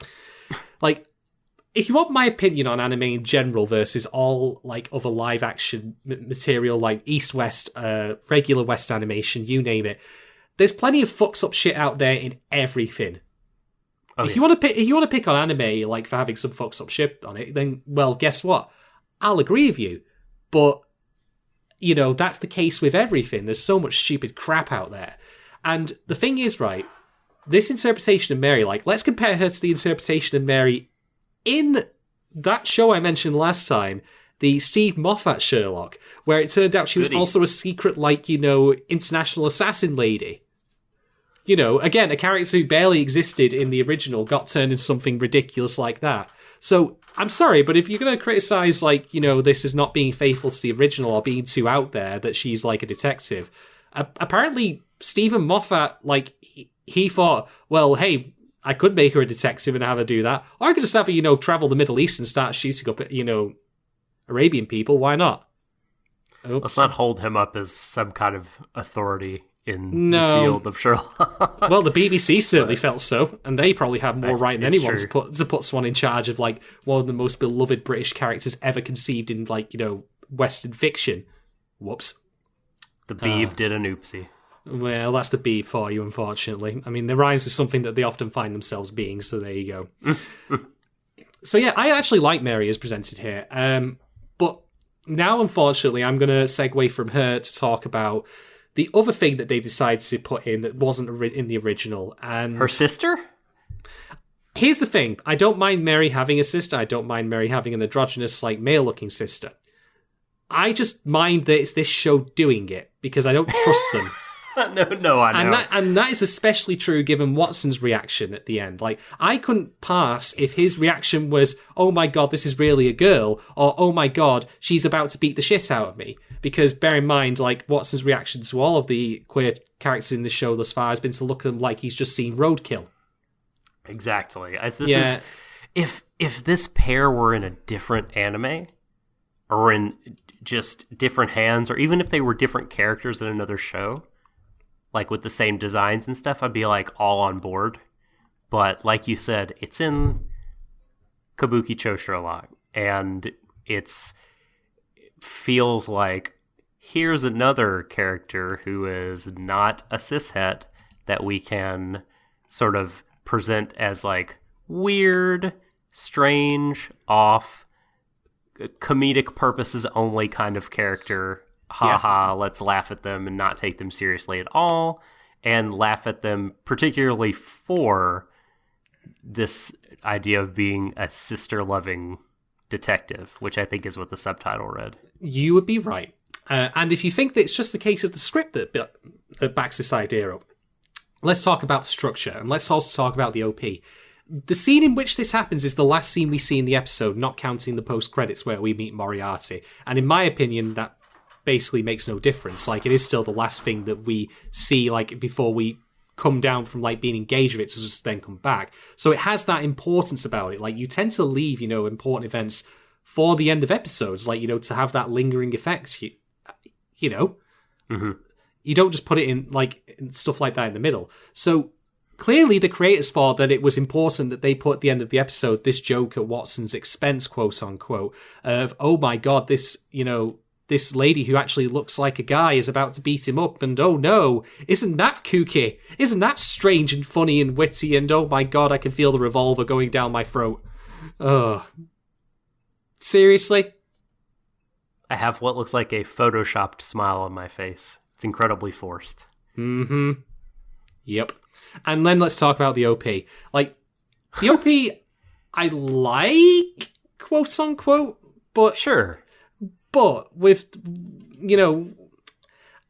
S3: If you want my opinion on anime in general versus all other live action material like East-West, regular West animation, you name it, there's plenty of fucks up shit out there in everything. If you want to pick on anime for having some fucks up shit on it, then well, guess what? I'll agree with you. But that's the case with everything. There's so much stupid crap out there. And the thing is, right, this interpretation of Mary, let's compare her to the interpretation of Mary in that show I mentioned last time, the Steve Moffat Sherlock, where it turned out she was also a secret, international assassin lady. Again, a character who barely existed in the original got turned into something ridiculous like that. So, I'm sorry, but if you're going to criticize, this as not being faithful to the original or being too out there, that she's a detective, apparently Stephen Moffat, he thought, well, hey, I could make her a detective and have her do that, or I could just have her, travel the Middle East and start shooting up, Arabian people. Why not? Oops.
S1: Let's not hold him up as some kind of authority in the field of Sherlock.
S3: Well, the BBC certainly felt so, and they probably have more right than anyone to put someone in charge of one of the most beloved British characters ever conceived in Western fiction. Whoops.
S1: The Beeb did an oopsie.
S3: Well, that's the Beeb for you, unfortunately. I mean, the rhymes are something that they often find themselves being, so there you go. So yeah, I actually like Mary as presented here. But now, unfortunately, I'm going to segue from her to talk about the other thing that they decided to put in that wasn't in the original. And
S1: her sister?
S3: Here's the thing. I don't mind Mary having a sister. I don't mind Mary having an androgynous, male-looking sister. I just mind that it's this show doing it, because I don't trust them.
S1: No, I know.
S3: And that is especially true given Watson's reaction at the end. I couldn't pass if his reaction was, oh my god, this is really a girl, or oh my god, she's about to beat the shit out of me. Because bear in mind, Watson's reaction to all of the queer characters in the show thus far has been to look at them like he's just seen Roadkill.
S1: Exactly. If this pair were in a different anime, or in just different hands, or even if they were different characters in another show, with the same designs and stuff, I'd be all on board. But like you said, it's in Kabukicho Sherlock, and it's feels like here's another character who is not a cishet that we can sort of present as like weird, strange, off, comedic purposes only kind of character. Let's laugh at them and not take them seriously at all, and laugh at them particularly for this idea of being a sister-loving detective, which I think is what the subtitle read.
S3: You would be right. And if you think that it's just the case of the script that backs this idea up, let's talk about the structure, and let's also talk about the OP. The scene in which this happens is the last scene we see in the episode, not counting the post-credits where we meet Moriarty. And in my opinion, that basically makes no difference. Like, it is still the last thing that we see, like, before we come down from, like, being engaged with it to just then come back. So it has that importance about it. Like, you tend to leave, you know, important events for the end of episodes, like, you know, to have that lingering effect, you know?
S1: Mm-hmm.
S3: You don't just put it in, like, stuff like that in the middle. So clearly the creators thought that it was important that they put at the end of the episode this joke at Watson's expense, quote unquote, of, oh my god, this, you know, this lady who actually looks like a guy is about to beat him up, and oh no, isn't that kooky? Isn't that strange and funny and witty, and oh my god, I can feel the revolver going down my throat. Ugh. Seriously?
S1: I have what looks like a photoshopped smile on my face. It's incredibly forced.
S3: Mm-hmm. Yep. And then let's talk about the OP. Like, the OP, I like, quote unquote, but...
S1: Sure.
S3: But with, you know,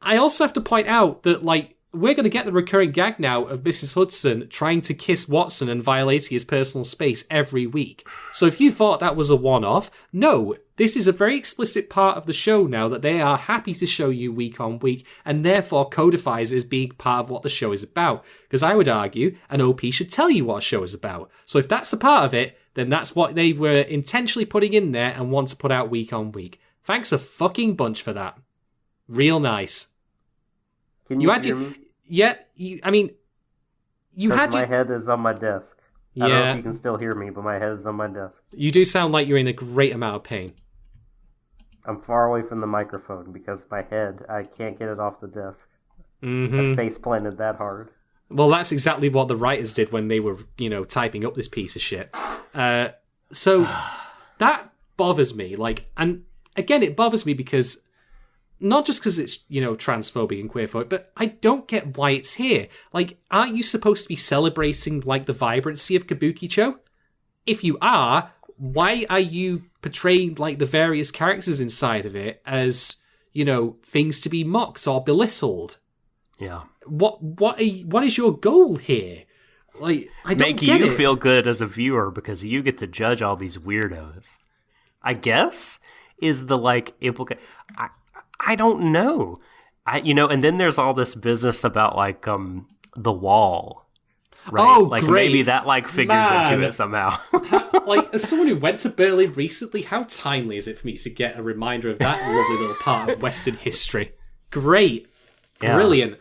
S3: I also have to point out that, like, we're going to get the recurring gag now of Mrs. Hudson trying to kiss Watson and violating his personal space every week. So if you thought that was a one-off, no, this is a very explicit part of the show now that they are happy to show you week on week, and therefore codifies it as being part of what the show is about. Because I would argue an OP should tell you what a show is about. So if that's a part of it, then that's what they were intentionally putting in there and want to put out week on week. Thanks a fucking bunch for that. Real nice.
S1: Can you hear me?
S3: Yeah, I mean, you had
S1: my head is on my desk.
S3: Yeah.
S1: I don't know if you can still hear me, but my head is on my desk.
S3: You do sound like you're in a great amount of pain.
S1: I'm far away from the microphone because my head, I can't get it off the desk.
S3: Mm-hmm.
S1: I face planted that hard.
S3: Well, that's exactly what the writers did when they were, you know, typing up this piece of shit. So that bothers me. Like, and again, it bothers me because not just because it's, you know, transphobic and queerphobic, but I don't get why it's here. Like, aren't you supposed to be celebrating, like, the vibrancy of Kabukicho? If you are, why are you portraying, like, the various characters inside of it as, you know, things to be mocked or belittled?
S1: Yeah.
S3: What is your goal here? Like, I don't get it.
S1: Make you feel good as a viewer because you get to judge all these weirdos. I guess is the, like, implication. I don't know. And then there's all this business about, like, the wall. Right?
S3: Oh,
S1: like,
S3: great.
S1: Maybe that, like, figures into it somehow.
S3: Like, as someone who went to Berlin recently, how timely is it for me to get a reminder of that lovely little part of Western history? Great.
S1: Yeah.
S3: Brilliant.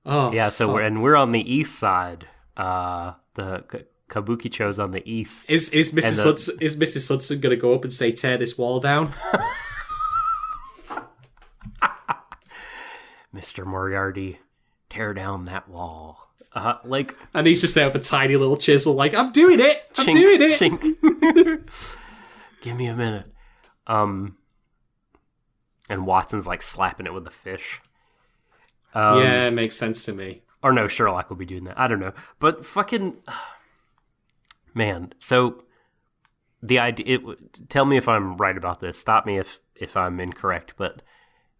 S3: Oh,
S1: yeah, so we're on the east side. The Kabukicho's on the east.
S3: Is Mrs. Hudson going to go up and say, tear this wall down?
S1: Mr. Moriarty, tear down that wall.
S3: And he's just there with a tiny little chisel, like, I'm doing it! I'm
S1: chink,
S3: doing it!
S1: Chink. Give me a minute. And Watson's, like, slapping it with a fish.
S3: Yeah, it makes sense to me.
S1: Or no, Sherlock will be doing that. I don't know. But fucking... Man, so the idea... Tell me if I'm right about this. Stop me if I'm incorrect. But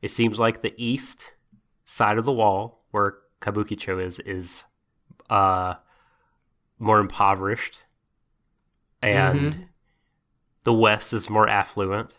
S1: it seems like the east side of the wall, where Kabukicho is more impoverished. And the west is more affluent.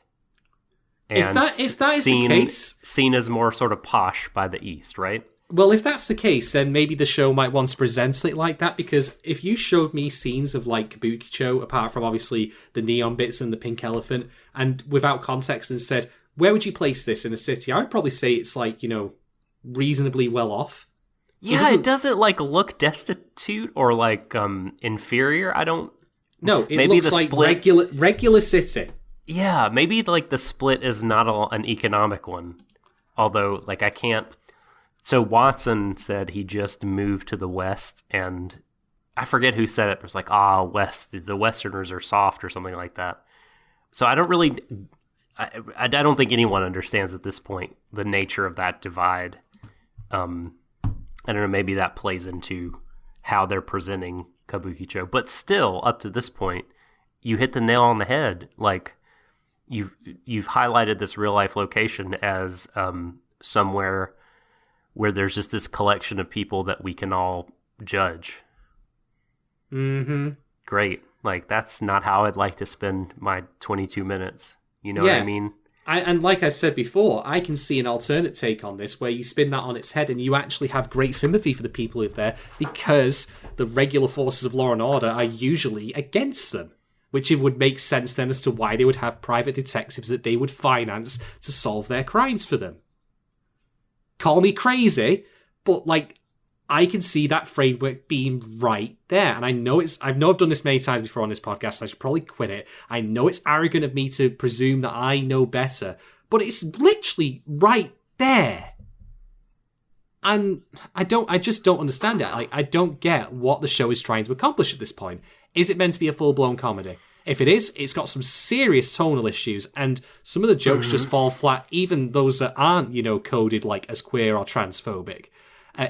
S1: And
S3: if that is the case,
S1: seen as more sort of posh by the east, right?
S3: Well, if that's the case, then maybe the show might want to present it like that, because if you showed me scenes of, like, Kabukicho, apart from obviously the neon bits and the pink elephant, and without context and said, where would you place this in a city? I would probably say it's, like, you know, reasonably well off.
S1: Yeah, it doesn't like look destitute or like inferior. I don't.
S3: No, it looks like regular city.
S1: Yeah, maybe like the split is not an economic one. Although, like, I can't. So Watson said he just moved to the West, and I forget who said it, but it's like, West, the Westerners are soft or something like that. So I don't really, I don't think anyone understands at this point the nature of that divide. I don't know, maybe that plays into how they're presenting Kabukicho. But still, up to this point, you hit the nail on the head. Like, you've highlighted this real life location as somewhere where there's just this collection of people that we can all judge.
S3: Mm-hmm.
S1: Great. Like, that's not how I'd like to spend my 22 minutes. You know what I mean?
S3: And like I said before, I can see an alternate take on this where you spin that on its head and you actually have great sympathy for the people who are there because the regular forces of law and order are usually against them. Which it would make sense then as to why they would have private detectives that they would finance to solve their crimes for them. Call me crazy, but like, I can see that framework being right there. And I know I've done this many times before on this podcast, I should probably quit it. I know it's arrogant of me to presume that I know better, but it's literally right there. And I just don't understand it. Like, I don't get what the show is trying to accomplish at this point. Is it meant to be a full-blown comedy? If it is, it's got some serious tonal issues, and some of the jokes just fall flat, even those that aren't, coded like as queer or transphobic.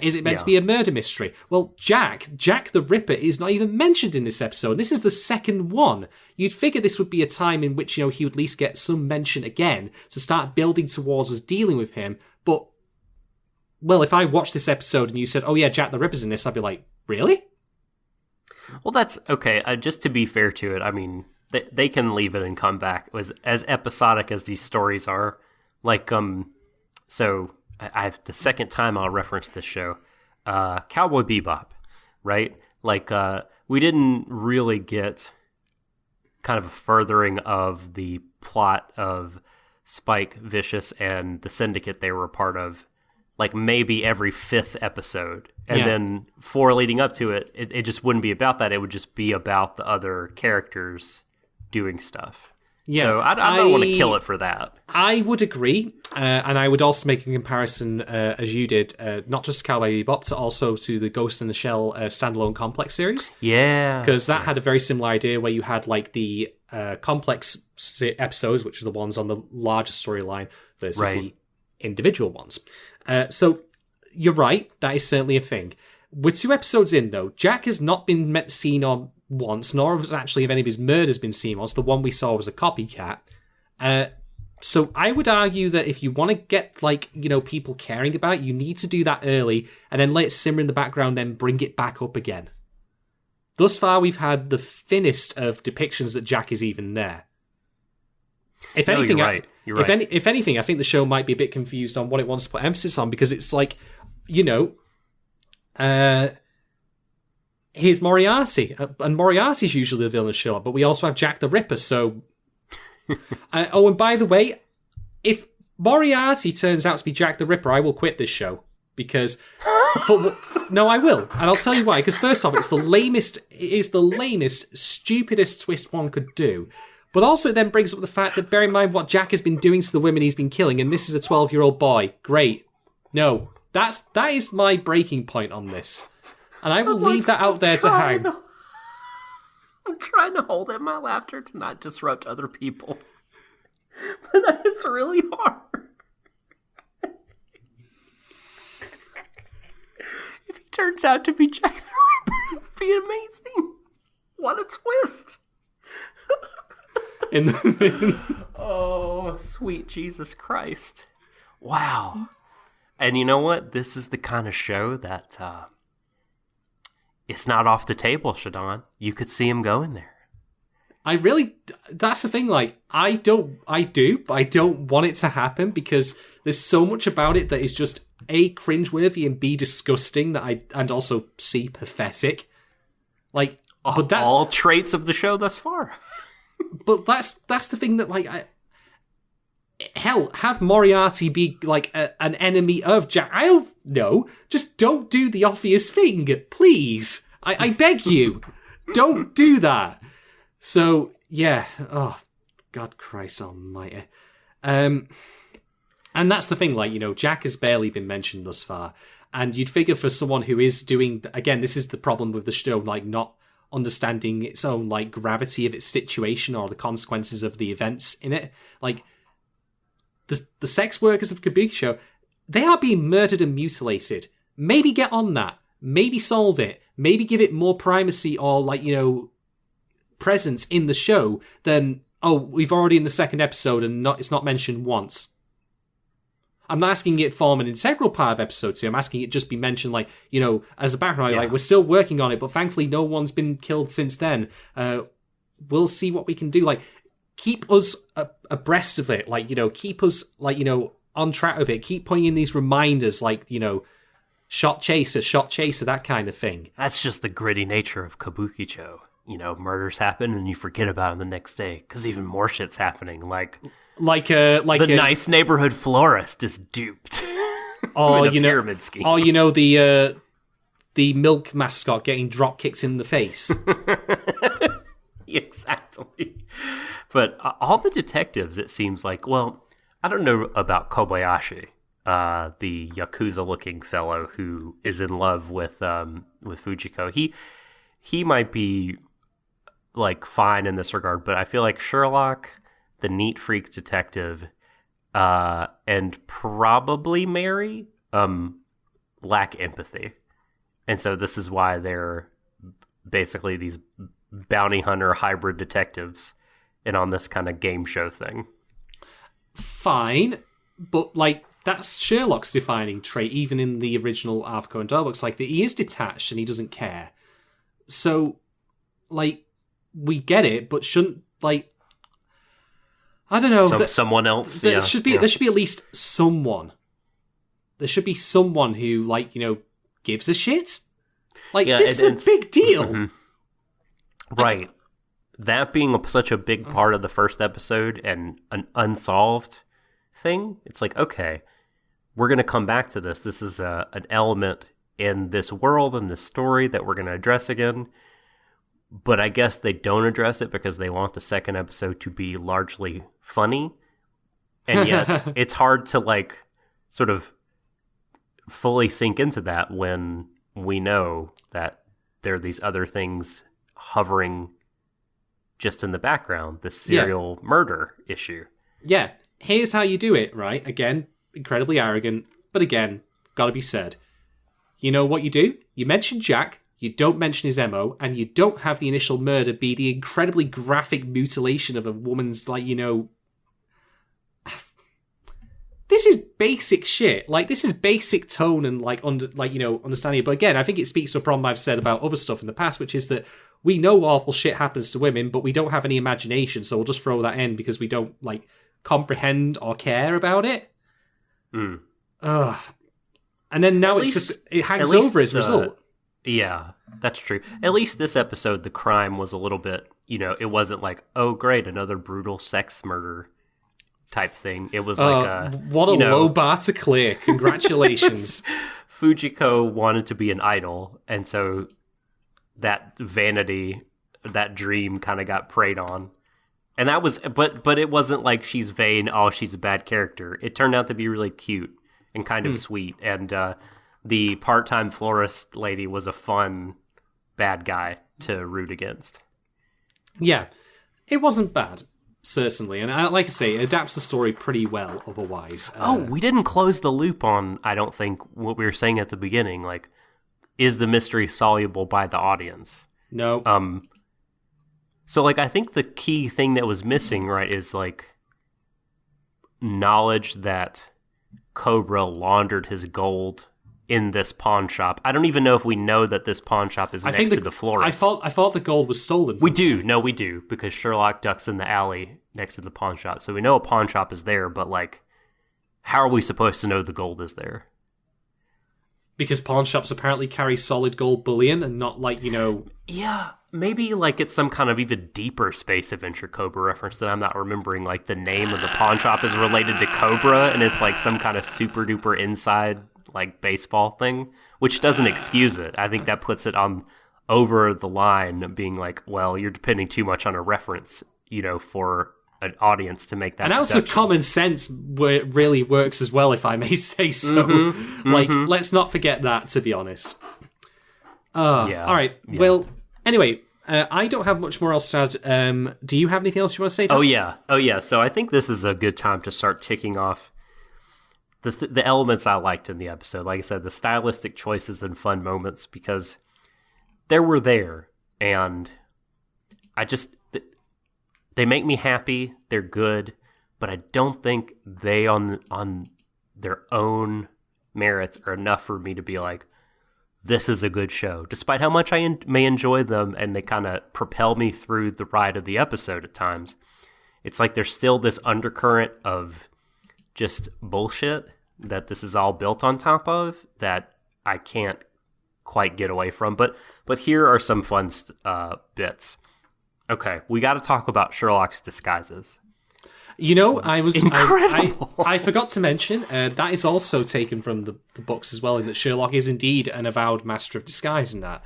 S3: Is it meant to be a murder mystery? Well, Jack the Ripper, is not even mentioned in this episode. This is the second one. You'd figure this would be a time in which, he would at least get some mention again to start building towards us dealing with him. But, well, if I watched this episode and you said, oh yeah, Jack the Ripper's in this, I'd be like, really?
S1: Well, that's okay. Just to be fair to it, I mean, they can leave it and come back. It was as episodic as these stories are. Like, so I've the second time I'll reference this show, Cowboy Bebop, right? Like, we didn't really get kind of a furthering of the plot of Spike, Vicious, and the syndicate they were a part of, like maybe every fifth episode. And then 4 leading up to it, it just wouldn't be about that. It would just be about the other characters doing stuff. Yeah, so I don't want to kill it for that.
S3: I would agree, and I would also make a comparison, as you did, not just to Cowboy Bebop, but also to the Ghost in the Shell standalone Complex series.
S1: Yeah.
S3: Because that had a very similar idea where you had like the Complex episodes, which are the ones on the larger storyline, versus the individual ones. So you're right, that is certainly a thing. We're 2 episodes in, though. Jack has not been seen on once, nor has actually have any of his murders been seen once. The one we saw was a copycat. So I would argue that if you want to get, like, people caring about it, you need to do that early, and then let it simmer in the background, then bring it back up again. Thus far, we've had the thinnest of depictions that Jack is even there. If anything,
S1: you're right. You're right.
S3: If anything, I think the show might be a bit confused on what it wants to put emphasis on, because it's like, here's Moriarty, and Moriarty's usually the villain of Sherlock, but we also have Jack the Ripper, so... and by the way, if Moriarty turns out to be Jack the Ripper, I will quit this show, because... No, I will, and I'll tell you why, because first off, it's the lamest, stupidest twist one could do. But also it then brings up the fact that, bear in mind what Jack has been doing to the women he's been killing, and this is a 12-year-old boy. Great. No. That is my breaking point on this. And I will leave that out there to hang.
S1: I'm trying to hold in my laughter to not disrupt other people. But it's really hard. If he turns out to be Jack the Ripper, it would be amazing. What a twist. Oh, sweet Jesus Christ. Wow. And you know what? This is the kind of show that it's not off the table, Shadon. You could see him going there. That's the thing, like, I don't want it to happen, because there's so much about it that is just A, cringeworthy, and B, disgusting, and also C, pathetic. Like, but that's all traits of the show thus far.
S3: But that's the thing that, like, hell, have Moriarty be like an enemy of Jack. I don't know. Just don't do the obvious thing, please. I beg you, don't do that. So yeah, God Christ almighty. And that's the thing, like, Jack has barely been mentioned thus far. And you'd figure for someone who is doing, again, this is the problem with the show, like, not understanding its own, like, gravity of its situation or the consequences of the events in it. Like, the sex workers of Kabukicho, they are being murdered and mutilated. Maybe get on that. Maybe solve it. Maybe give it more primacy or, like, presence in the show than, we've already in the second episode and it's not mentioned once. I'm not asking it form an integral part of episode 2. I'm asking it just be mentioned, like, as a background. Like, we're still working on it, but thankfully no one's been killed since then. We'll see what we can do. Like, keep us abreast of it. Like, keep us, like, on track with it. Keep putting in these reminders, like, shot chaser, that kind of thing.
S1: That's just the gritty nature of Kabukicho. Murders happen and you forget about them the next day because even more shit's happening. Like the nice neighborhood florist is duped.
S3: Oh,
S1: in a pyramid scheme.
S3: Oh, the milk mascot getting drop kicks in the face.
S1: Exactly. But all the detectives, it seems like, well, I don't know about Kobayashi, the Yakuza-looking fellow who is in love with Fujiko. He might be, like, fine in this regard, but I feel like Sherlock, the neat freak detective, and probably Mary, lack empathy. And so this is why they're basically these bounty hunter hybrid detectives and on this kind of game show thing.
S3: Fine, but, like, that's Sherlock's defining trait, even in the original Arthur Conan Doyle books. Like, that he is detached and he doesn't care. So, like, we get it, but shouldn't, like, I don't know.
S1: Someone else?
S3: There should be at least someone. There should be someone who, like, gives a shit. Like, this is a big deal.
S1: Mm-hmm. Right. That being such a big part of the first episode and an unsolved thing, it's like, okay, we're going to come back to this. This is an element in this world and this story that we're going to address again. But I guess they don't address it because they want the second episode to be largely funny. And yet it's hard to, like, sort of fully sink into that when we know that there are these other things hovering just in the background, the serial murder issue.
S3: Yeah. Here's how you do it, right? Again, incredibly arrogant, but again, gotta be said. You know what you do? You mention Jack, you don't mention his MO, and you don't have the initial murder be the incredibly graphic mutilation of a woman's, like, this is basic shit. Like, this is basic tone and, like, understanding. But again, I think it speaks to a problem I've said about other stuff in the past, which is that we know awful shit happens to women, but we don't have any imagination, so we'll just throw that in because we don't, like, comprehend or care about it.
S1: Mm.
S3: And then now it hangs over as a result.
S1: Yeah, that's true. At least this episode, the crime was a little bit, it wasn't like, oh, great, another brutal sex murder type thing. It was like
S3: what a low bar to clear. Congratulations.
S1: Fujiko wanted to be an idol, and so that vanity, that dream kind of got preyed on. And that was, but it wasn't like she's vain, oh, she's a bad character. It turned out to be really cute and kind of sweet. And the part-time florist lady was a fun bad guy to root against.
S3: Yeah, it wasn't bad, certainly. And like I say, it adapts the story pretty well otherwise.
S1: We didn't close the loop on, I don't think, what we were saying at the beginning. Like, is the mystery soluble by the audience?
S3: No.
S1: So, like, I think the key thing that was missing, right, is, like, knowledge that Cobra laundered his gold in this pawn shop. I don't even know if we know that this pawn shop is next to the florist.
S3: I thought the gold was stolen.
S1: We do. No, we do, because Sherlock ducks in the alley next to the pawn shop. So we know a pawn shop is there, but, like, how are we supposed to know the gold is there?
S3: Because pawn shops apparently carry solid gold bullion and not, like,
S1: Yeah, maybe, like, it's some kind of even deeper Space Adventure Cobra reference that I'm not remembering. Like, the name of the pawn shop is related to Cobra, and it's, like, some kind of super-duper inside, like, baseball thing, which doesn't excuse it. I think that puts it on over the line of being like, well, you're depending too much on a reference, for an audience to make that
S3: and also
S1: deduction.
S3: common sense really works as well, if I may say so. Like, let's not forget that, to be honest.
S1: Yeah.
S3: All right.
S1: Yeah.
S3: Well, anyway, I don't have much more else to add. Do you have anything else you want to say, Tom?
S1: Oh yeah. So I think this is a good time to start ticking off the elements I liked in the episode. Like I said, the stylistic choices and fun moments, because there were there, and they make me happy. They're good, but I don't think they on their own merits are enough for me to be like, this is a good show, despite how much I may enjoy them, and they kind of propel me through the ride of the episode at times. It's like there's still this undercurrent of just bullshit that this is all built on top of that I can't quite get away from. But here are some fun bits. Okay, we got to talk about Sherlock's disguises.
S3: You know,
S1: Incredible.
S3: I forgot to mention that is also taken from the books as well, in that Sherlock is indeed an avowed master of disguise in that.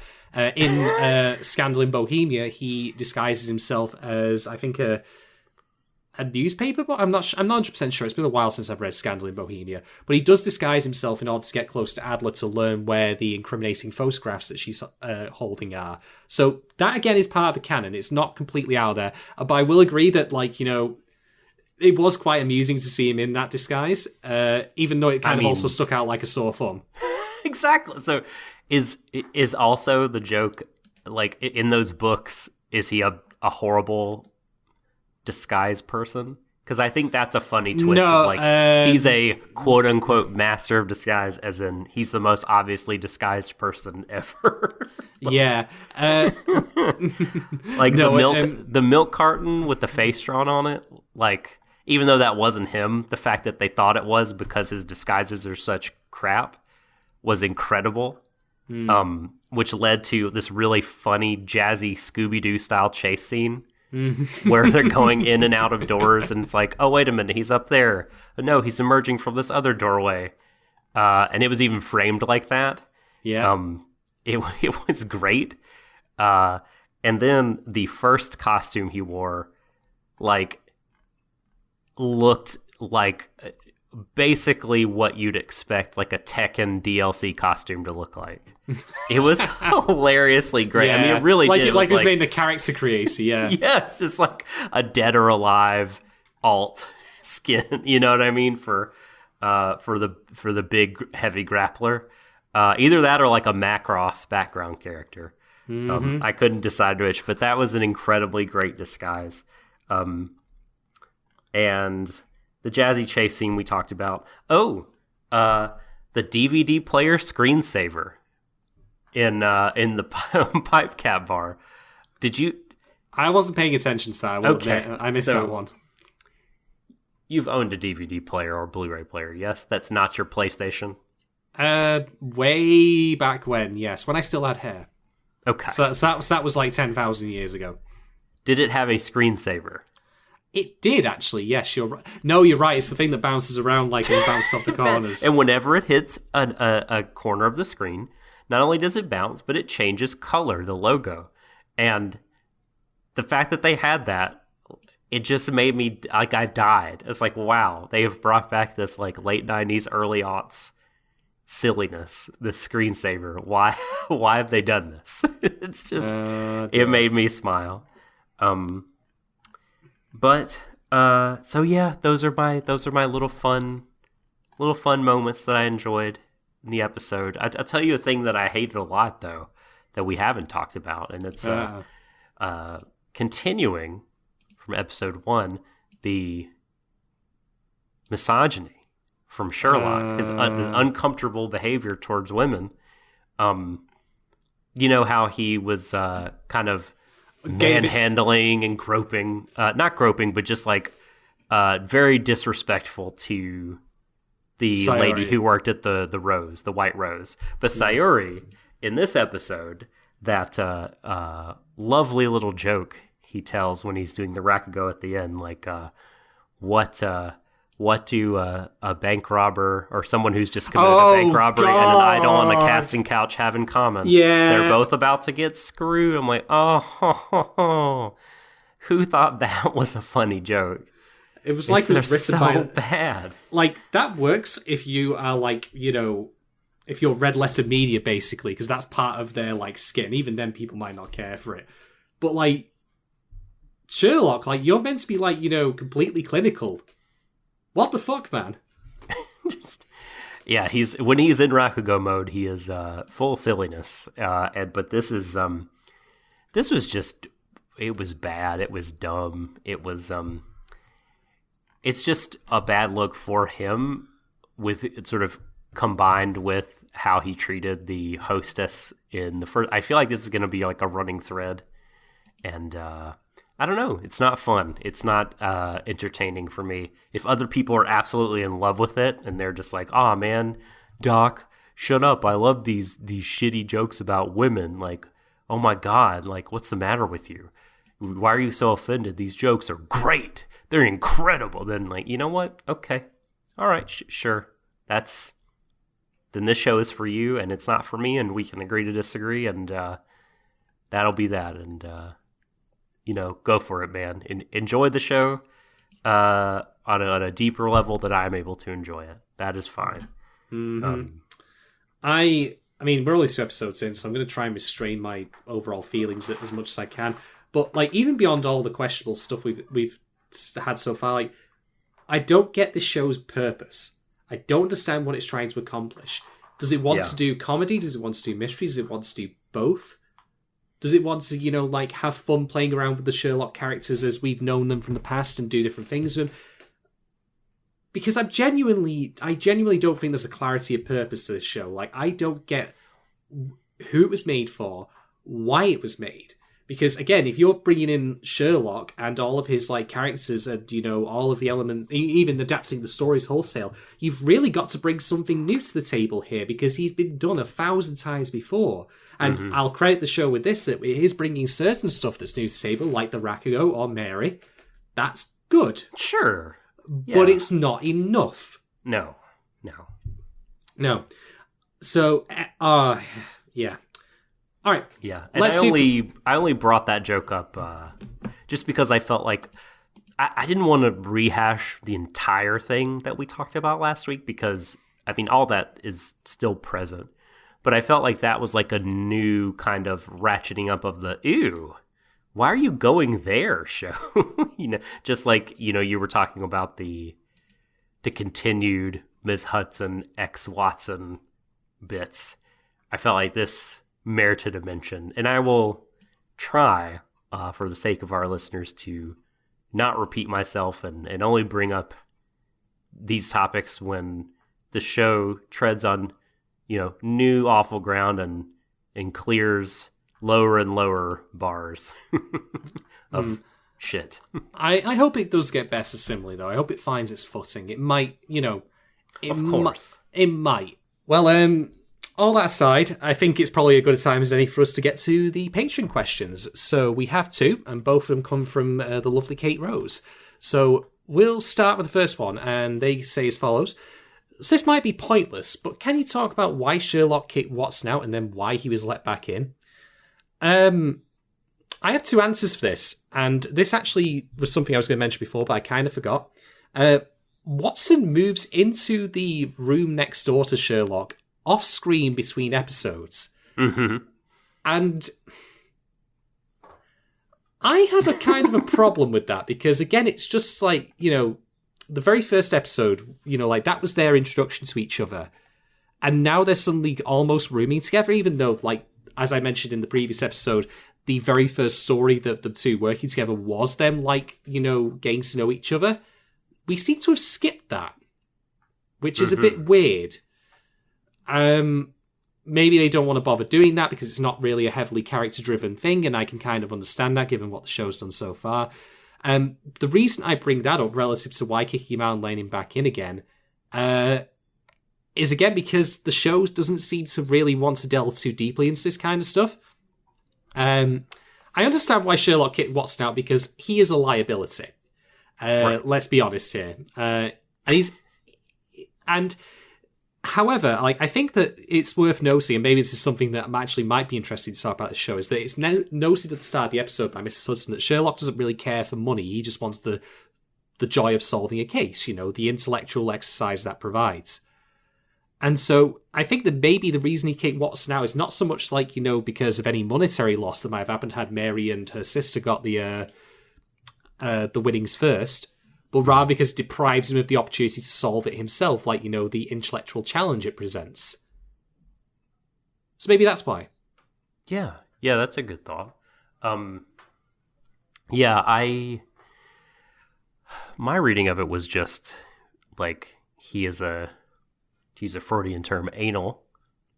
S3: In Scandal in Bohemia, he disguises himself as, I think, a newspaper, but I'm not 100% sure. It's been a while since I've read Scandal in Bohemia. But he does disguise himself in order to get close to Adler to learn where the incriminating photographs that she's holding are. So that, again, is part of the canon. It's not completely out there. But I will agree that, like, you know, it was quite amusing to see him in that disguise, even though it kind of also stuck out like a sore thumb.
S1: Exactly. So is also the joke, like, in those books, is he a horrible disguise person? Because I think that's a funny twist of, like, he's a quote-unquote master of disguise, as in he's the most obviously disguised person ever.
S3: Yeah.
S1: Like, the milk carton with the face drawn on it, like, even though that wasn't him, the fact that they thought it was because his disguises are such crap was incredible. Which led to this really funny, jazzy Scooby-Doo style chase scene where they're going in and out of doors, and it's like, oh, wait a minute, he's up there. Oh, no, he's emerging from this other doorway. And it was even framed like that.
S3: Yeah.
S1: It was great. And then the first costume he wore, like, looked like basically what you'd expect, like, a Tekken DLC costume to look like. It was hilariously great.
S3: Yeah.
S1: I mean, it really
S3: like
S1: did.
S3: It was made in the character creacy, yeah.
S1: Yes, just like a Dead or Alive alt skin. You know what I mean? For the big heavy grappler. Either that or like a Macross background character. I couldn't decide which, but that was an incredibly great disguise. And the jazzy chase scene we talked about. Oh, the DVD player screensaver in the pipe cap bar. Did you?
S3: I wasn't paying attention to that. I missed that one.
S1: You've owned a DVD player or Blu-ray player, yes? That's not your PlayStation?
S3: Way back when, yes. When I still had hair.
S1: Okay.
S3: So that was like 10,000 years ago.
S1: Did it have a screensaver?
S3: It did, actually, yes, you're right. No, you're right, it's the thing that bounces around like it bounces off the corners.
S1: And whenever it hits a corner of the screen, not only does it bounce, but it changes color, the logo. And the fact that they had that, it just made me, like, I died. It's like, wow, they have brought back this, like, late 90s, early aughts silliness, this screensaver. Why have they done this? It's just, it made me smile. But so yeah, those are my little fun moments that I enjoyed in the episode. I'll tell you a thing that I hated a lot, though, that we haven't talked about, and it's continuing from episode 1, the misogyny from Sherlock, his uncomfortable behavior towards women. You know how he was kind of manhandling and groping, not groping, but just like very disrespectful to the
S3: Sayuri
S1: lady who worked at the Rose, the White Rose. But Sayuri, in this episode, that lovely little joke he tells when he's doing the Rakugo at the end, like, what do a bank robber or someone who's just committed a bank robbery and an idol on a casting couch have in common?
S3: Yeah.
S1: They're both about to get screwed. I'm like, oh, Who thought that was a funny joke?
S3: It was like it was written
S1: so
S3: by...
S1: bad.
S3: Like, that works if you are, like, you know... If you're red letter media, basically, because that's part of their, like, skin. Even then, people might not care for it. But, like, Sherlock, like, you're meant to be, like, you know, completely clinical. What the fuck, man?
S1: Yeah, when he's in Rakugo mode, he is full silliness. But this was just, it was bad. It was dumb. It was it's just a bad look for him, with it sort of combined with how he treated the hostess in the first. I feel like this is going to be like a running thread, and I don't know. It's not fun. It's not entertaining for me. If other people are absolutely in love with it and they're just like, "Oh man, Doc, shut up! I love these shitty jokes about women." Like, oh my god, like what's the matter with you? Why are you so offended? These jokes are great. They're incredible. Then like, you know what? Okay, all right, sure. Then this show is for you, and it's not for me, and we can agree to disagree, and that'll be that. And you know, go for it, man. Enjoy the show on a deeper level that I'm able to enjoy it. That is fine.
S3: Mm-hmm. I mean, we're only 2 episodes in, so I'm going to try and restrain my overall feelings as much as I can. But like, even beyond all the questionable stuff we've had so far, like, I don't get this show's purpose. I don't understand what it's trying to accomplish. Does it want to do comedy? Does it want to do mystery? Does it want to do both? Does it want to, you know, like, have fun playing around with the Sherlock characters as we've known them from the past and do different things with them? Because I genuinely don't think there's a clarity of purpose to this show. Like, I don't get who it was made for, why it was made. Because, again, if you're bringing in Sherlock and all of his, like, characters and, you know, all of the elements, even adapting the stories wholesale, you've really got to bring something new to the table here, because he's been done 1,000 times before. And I'll credit the show with this, that it is bringing certain stuff that's new to the table, like the Rakugo or Mary. That's good.
S1: Sure. Yeah.
S3: But it's not enough.
S1: No.
S3: So, yeah. All right.
S1: Yeah, and I only brought that joke up just because I felt like I didn't want to rehash the entire thing that we talked about last week, because I mean all that is still present, but I felt like that was like a new kind of ratcheting up of the ew. Why are you going there show? You know, just like, you know, you were talking about the continued Ms. Hudson X Watson bits. I felt like this merited a mention, and I will try, for the sake of our listeners, to not repeat myself and only bring up these topics when the show treads on, you know, new awful ground and clears lower and lower bars of shit.
S3: I hope it does get better similarly, though. I hope it finds its footing. It might, you know...
S1: Of course.
S3: It might. Well, all that aside, I think it's probably a good time as any for us to get to the Patreon questions. So we have 2, and both of them come from the lovely Kate Rose. So we'll start with the first one, and they say as follows. So this might be pointless, but can you talk about why Sherlock kicked Watson out and then why he was let back in? I have 2 answers for this, and this actually was something I was going to mention before, but I kind of forgot. Watson moves into the room next door to Sherlock off-screen between episodes.
S1: Mm-hmm.
S3: And I have a kind of a problem with that, because, again, it's just like, you know, the very first episode, you know, like, that was their introduction to each other. And now they're suddenly almost rooming together, even though, like, as I mentioned in the previous episode, the very first story that the 2 working together was them, like, you know, getting to know each other. We seem to have skipped that, which is a bit weird. Maybe they don't want to bother doing that because it's not really a heavily character-driven thing, and I can kind of understand that given what the show's done so far. The reason I bring that up relative to why kicking him out and laying him back in again is, again, because the show doesn't seem to really want to delve too deeply into this kind of stuff. I understand why Sherlock kicked Watson out, because he is a liability. Right. Let's be honest here. And However, like I think that it's worth noting, and maybe this is something that actually might be interesting to talk about the show, is that it's noted at the start of the episode by Mrs. Hudson that Sherlock doesn't really care for money. He just wants the joy of solving a case, the intellectual exercise that provides. And so I think that maybe the reason he kicked Watson out is not so much like, because of any monetary loss that might have happened had Mary and her sister got the winnings first, but rather because it deprives him of the opportunity to solve it himself, like, the intellectual challenge it presents. So maybe that's why.
S1: Yeah, that's a good thought. My reading of it was just like he's a Freudian term, anal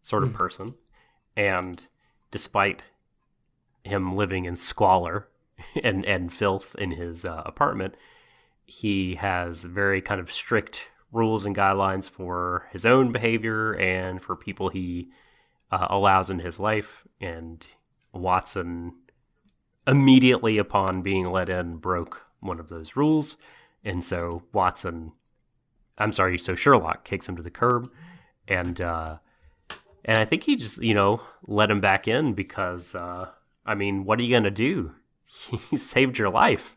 S1: sort of person, and despite him living in squalor and filth in his apartment, he has very kind of strict rules and guidelines for his own behavior and for people he allows in his life. And Watson, immediately upon being let in, broke one of those rules. And so Sherlock kicks him to the curb. And I think he just, let him back in because, what are you going to do? He saved your life.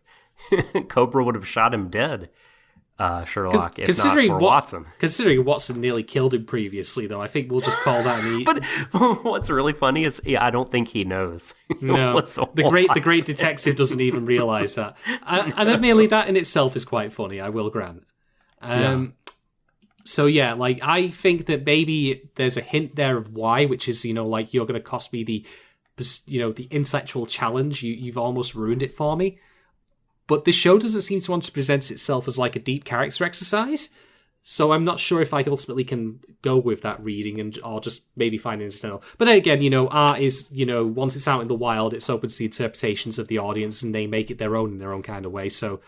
S1: Cobra would have shot him dead, Sherlock, if not for Watson.
S3: Considering Watson nearly killed him previously, though, I think we'll just call that.
S1: But what's really funny is, I don't think he knows.
S3: No, the great detective doesn't even realize that, and admittedly, that in itself is quite funny. I will grant. So yeah, like I think that maybe there's a hint there of why, which is like you're going to cost me the intellectual challenge. You've almost ruined it for me. But this show doesn't seem to want to present itself as like a deep character exercise. So I'm not sure if I ultimately can go with that reading or just maybe find it incidental. But then again, art is, once it's out in the wild, it's open to the interpretations of the audience and they make it their own in their own kind of way. So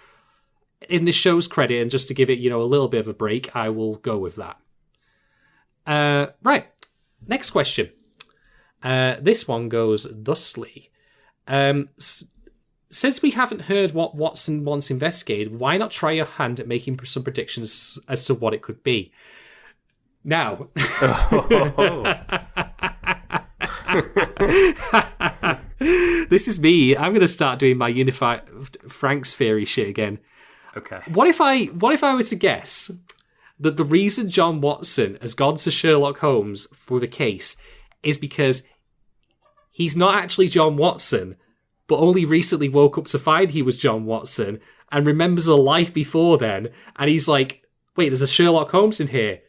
S3: in this show's credit, and just to give it, a little bit of a break, I will go with that. Right. Next question. This one goes thusly. Since we haven't heard what Watson once investigated, why not try your hand at making some predictions as to what it could be? Now, this is me. I'm going to start doing my Unified Frank's theory shit again.
S1: Okay.
S3: What if I were to guess that the reason John Watson has gone to Sherlock Holmes for the case is because he's not actually John Watson, but only recently woke up to find he was John Watson and remembers a life before then, and he's like, wait, there's a Sherlock Holmes in here.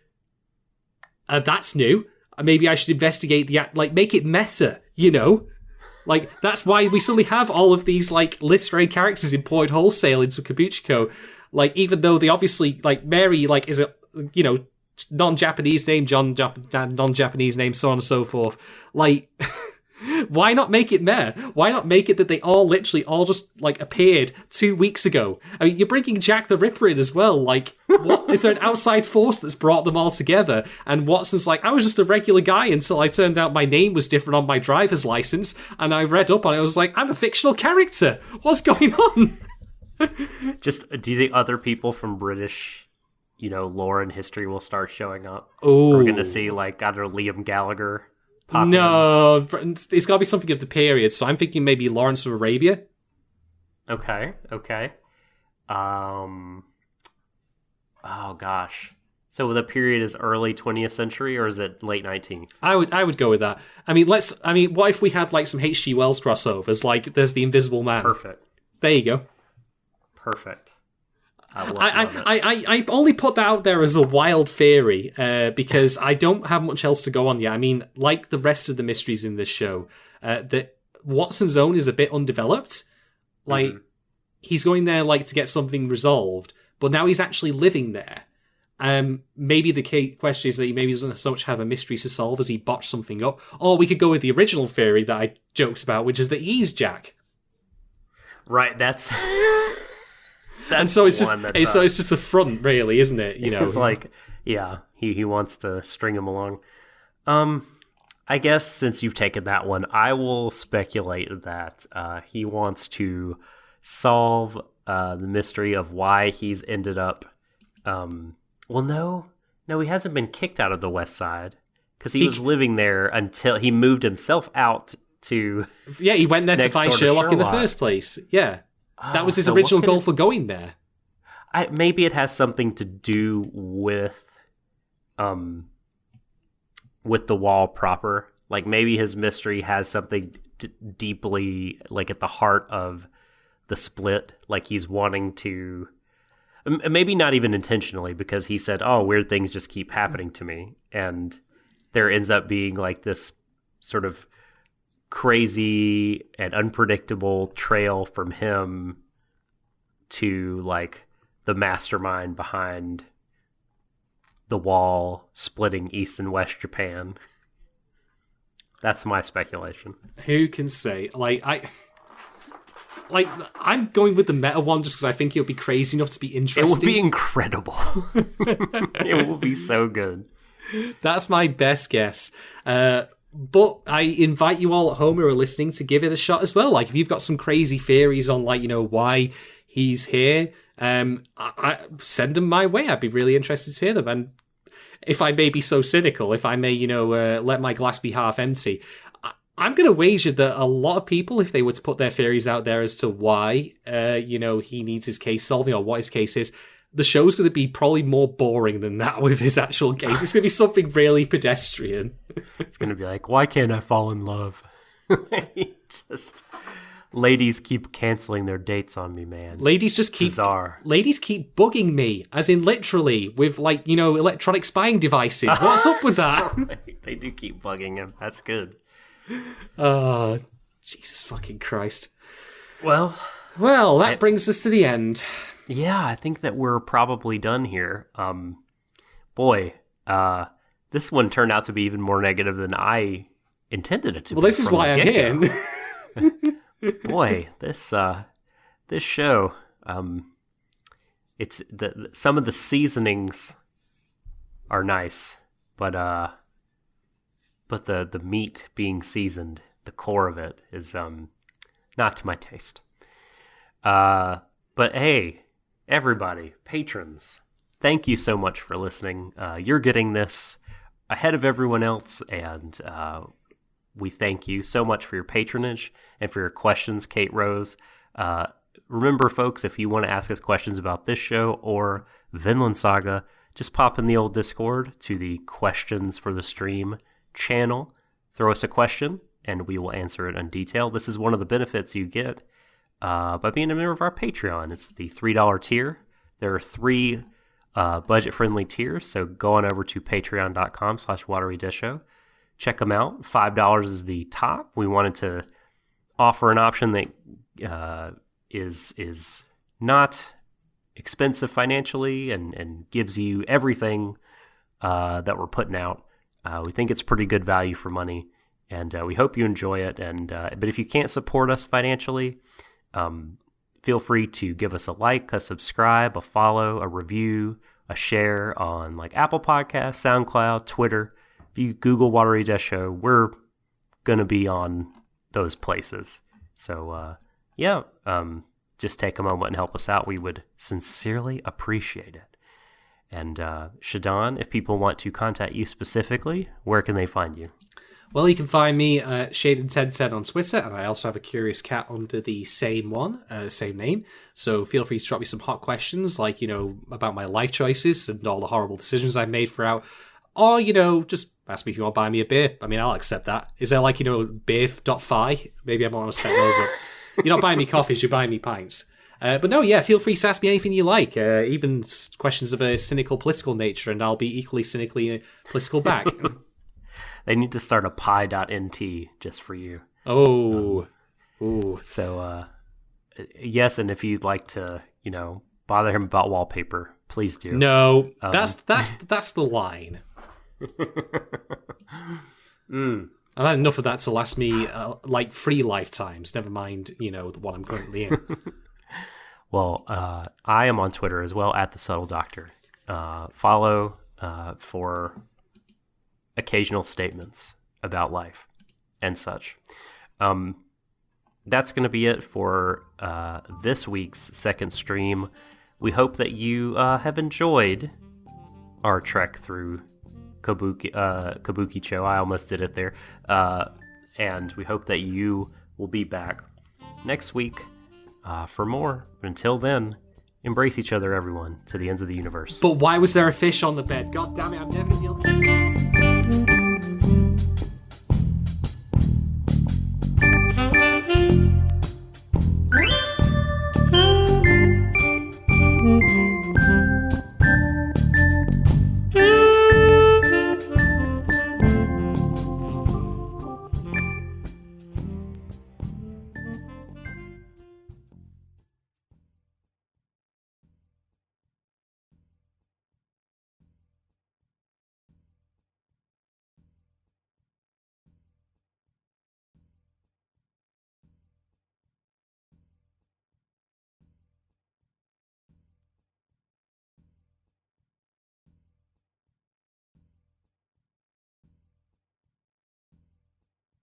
S3: That's new. Maybe I should investigate make it meta, Like, that's why we suddenly have all of these, literary characters imported wholesale into Kabukicho. Even though they obviously, Mary, is a, non-Japanese name, John, non-Japanese name, so on and so forth. Why not make it meh? Why not make it that they all just appeared 2 weeks ago? You're bringing Jack the Ripper in as well. What is there an outside force that's brought them all together? And Watson's I was just a regular guy until I turned out my name was different on my driver's license, and I read up on it. I was like, I'm a fictional character. What's going on?
S1: Just, do you think other people from British, lore and history will start showing up?
S3: Oh,
S1: we're gonna see Liam Gallagher.
S3: No, it's got to be something of the period. So I'm thinking maybe Lawrence of Arabia.
S1: Okay. Oh gosh. So the period is early 20th century, or is it late 19th?
S3: I would go with that. What if we had some H.G. Wells crossovers? There's the Invisible Man.
S1: Perfect.
S3: There you go.
S1: Perfect.
S3: I only put that out there as a wild theory because I don't have much else to go on yet. Like the rest of the mysteries in this show, that Watson's own is a bit undeveloped. He's going there to get something resolved, but now he's actually living there. Maybe the key question is that he maybe doesn't so much have a mystery to solve as he botched something up. Or we could go with the original theory that I jokes about, which is that he's Jack.
S1: Right, that's
S3: and so it's just a front, really, isn't it?
S1: It's he wants to string him along. I guess since you've taken that one, I will speculate that he wants to solve the mystery of why he's ended up. No, he hasn't been kicked out of the West Side because he was living there until he moved himself out to.
S3: Yeah, he went there to
S1: next
S3: find
S1: door to
S3: Sherlock in the
S1: Sherlock.
S3: first place. Yeah. That was his
S1: so what
S3: original
S1: could
S3: goal
S1: it-
S3: for going there.
S1: Maybe it has something to do with the wall proper. Like maybe his mystery has something deeply like at the heart of the split. Like he's wanting to, maybe not even intentionally, because he said, "Oh, weird things just keep happening to me," and there ends up being like this sort of crazy and unpredictable trail from him to like the mastermind behind the wall splitting East and West Japan. That's my speculation.
S3: Who can say? I'm going with the meta one just because I think it would be crazy enough to be interesting.
S1: It would be incredible. It will be so good.
S3: That's my best guess. But I invite you all at home who are listening to give it a shot as well. Like, if you've got some crazy theories on, like, you know, why he's here, I send them my way. I'd be really interested to hear them. And if I may be so cynical, if I may, you know, let my glass be half empty, I'm going to wager that a lot of people, if they were to put their theories out there as to why, you know, he needs his case solving or what his case is, the show's going to be probably more boring than that with his actual case. It's going to be something really pedestrian.
S1: It's going to be like, why can't I fall in love? Just ladies keep canceling their dates on me, man.
S3: Ladies just keep
S1: Bizarre.
S3: Ladies keep bugging me, as in literally with, like, you know, electronic spying devices. What's up with that?
S1: They do keep bugging him. That's good.
S3: Oh, Jesus fucking Christ.
S1: Well,
S3: that brings us to the end.
S1: yeah, I think that we're probably done here. Boy, this one turned out to be even more negative than I intended it to be.
S3: Well, this is
S1: from
S3: why
S1: the
S3: I'm
S1: get-go.
S3: here.
S1: Boy, this show, it's some of the seasonings are nice, but the meat being seasoned, the core of it is not to my taste. But hey, everybody, patrons, thank you so much for listening. You're getting this ahead of everyone else, and we thank you so much for your patronage and for your questions, Kate Rose. Remember, folks, if you want to ask us questions about this show or Vinland Saga, just pop in the old Discord to the Questions for the Stream channel. Throw us a question, and we will answer it in detail. This is one of the benefits you get by being a member of our Patreon. It's the $3 tier. There are 3 budget-friendly tiers, so go on over to patreon.com/Warui Deshou. Check them out. $5 is the top. We wanted to offer an option that is not expensive financially and gives you everything that we're putting out. We think it's pretty good value for money, and we hope you enjoy it. And but if you can't support us financially, feel free to give us a like, a subscribe, a follow, a review, a share on like Apple Podcasts, SoundCloud, Twitter. If you Google Warui Deshou, we're going to be on those places. So, just take a moment and help us out. We would sincerely appreciate it. And Shadon, if people want to contact you specifically, where can they find you?
S3: Well, you can find me Shadon1010 on Twitter, and I also have a Curious Cat under the same name. So feel free to drop me some hot questions, like, you know, about my life choices and all the horrible decisions I've made throughout. Or, you know, just ask me if you want to buy me a beer. I mean, I'll accept that. Is there, like, you know, beer.fi? Maybe I want to set those up. You're not buying me coffees, you're buying me pints. But no, yeah, feel free to ask me anything you like, even questions of a cynical political nature, and I'll be equally cynically political back.
S1: They need to start a pi.nt just for you.
S3: Oh. Ooh.
S1: So, yes, and if you'd like to, you know, bother him about wallpaper, please do.
S3: No, that's the line. I've had enough of that to last me, like, 3 lifetimes, never mind, you know, the one I'm currently in.
S1: Well, I am on Twitter as well, at The Subtle Doctor. Follow for occasional statements about life and such. That's going to be it for this week's second stream. We hope that you have enjoyed our trek through Kabukicho. I almost did it there. And we hope that you will be back next week for more. But until then, embrace each other, everyone, to the ends of the universe.
S3: But why was there a fish on the bed? God damn it, I'm never going to be able to...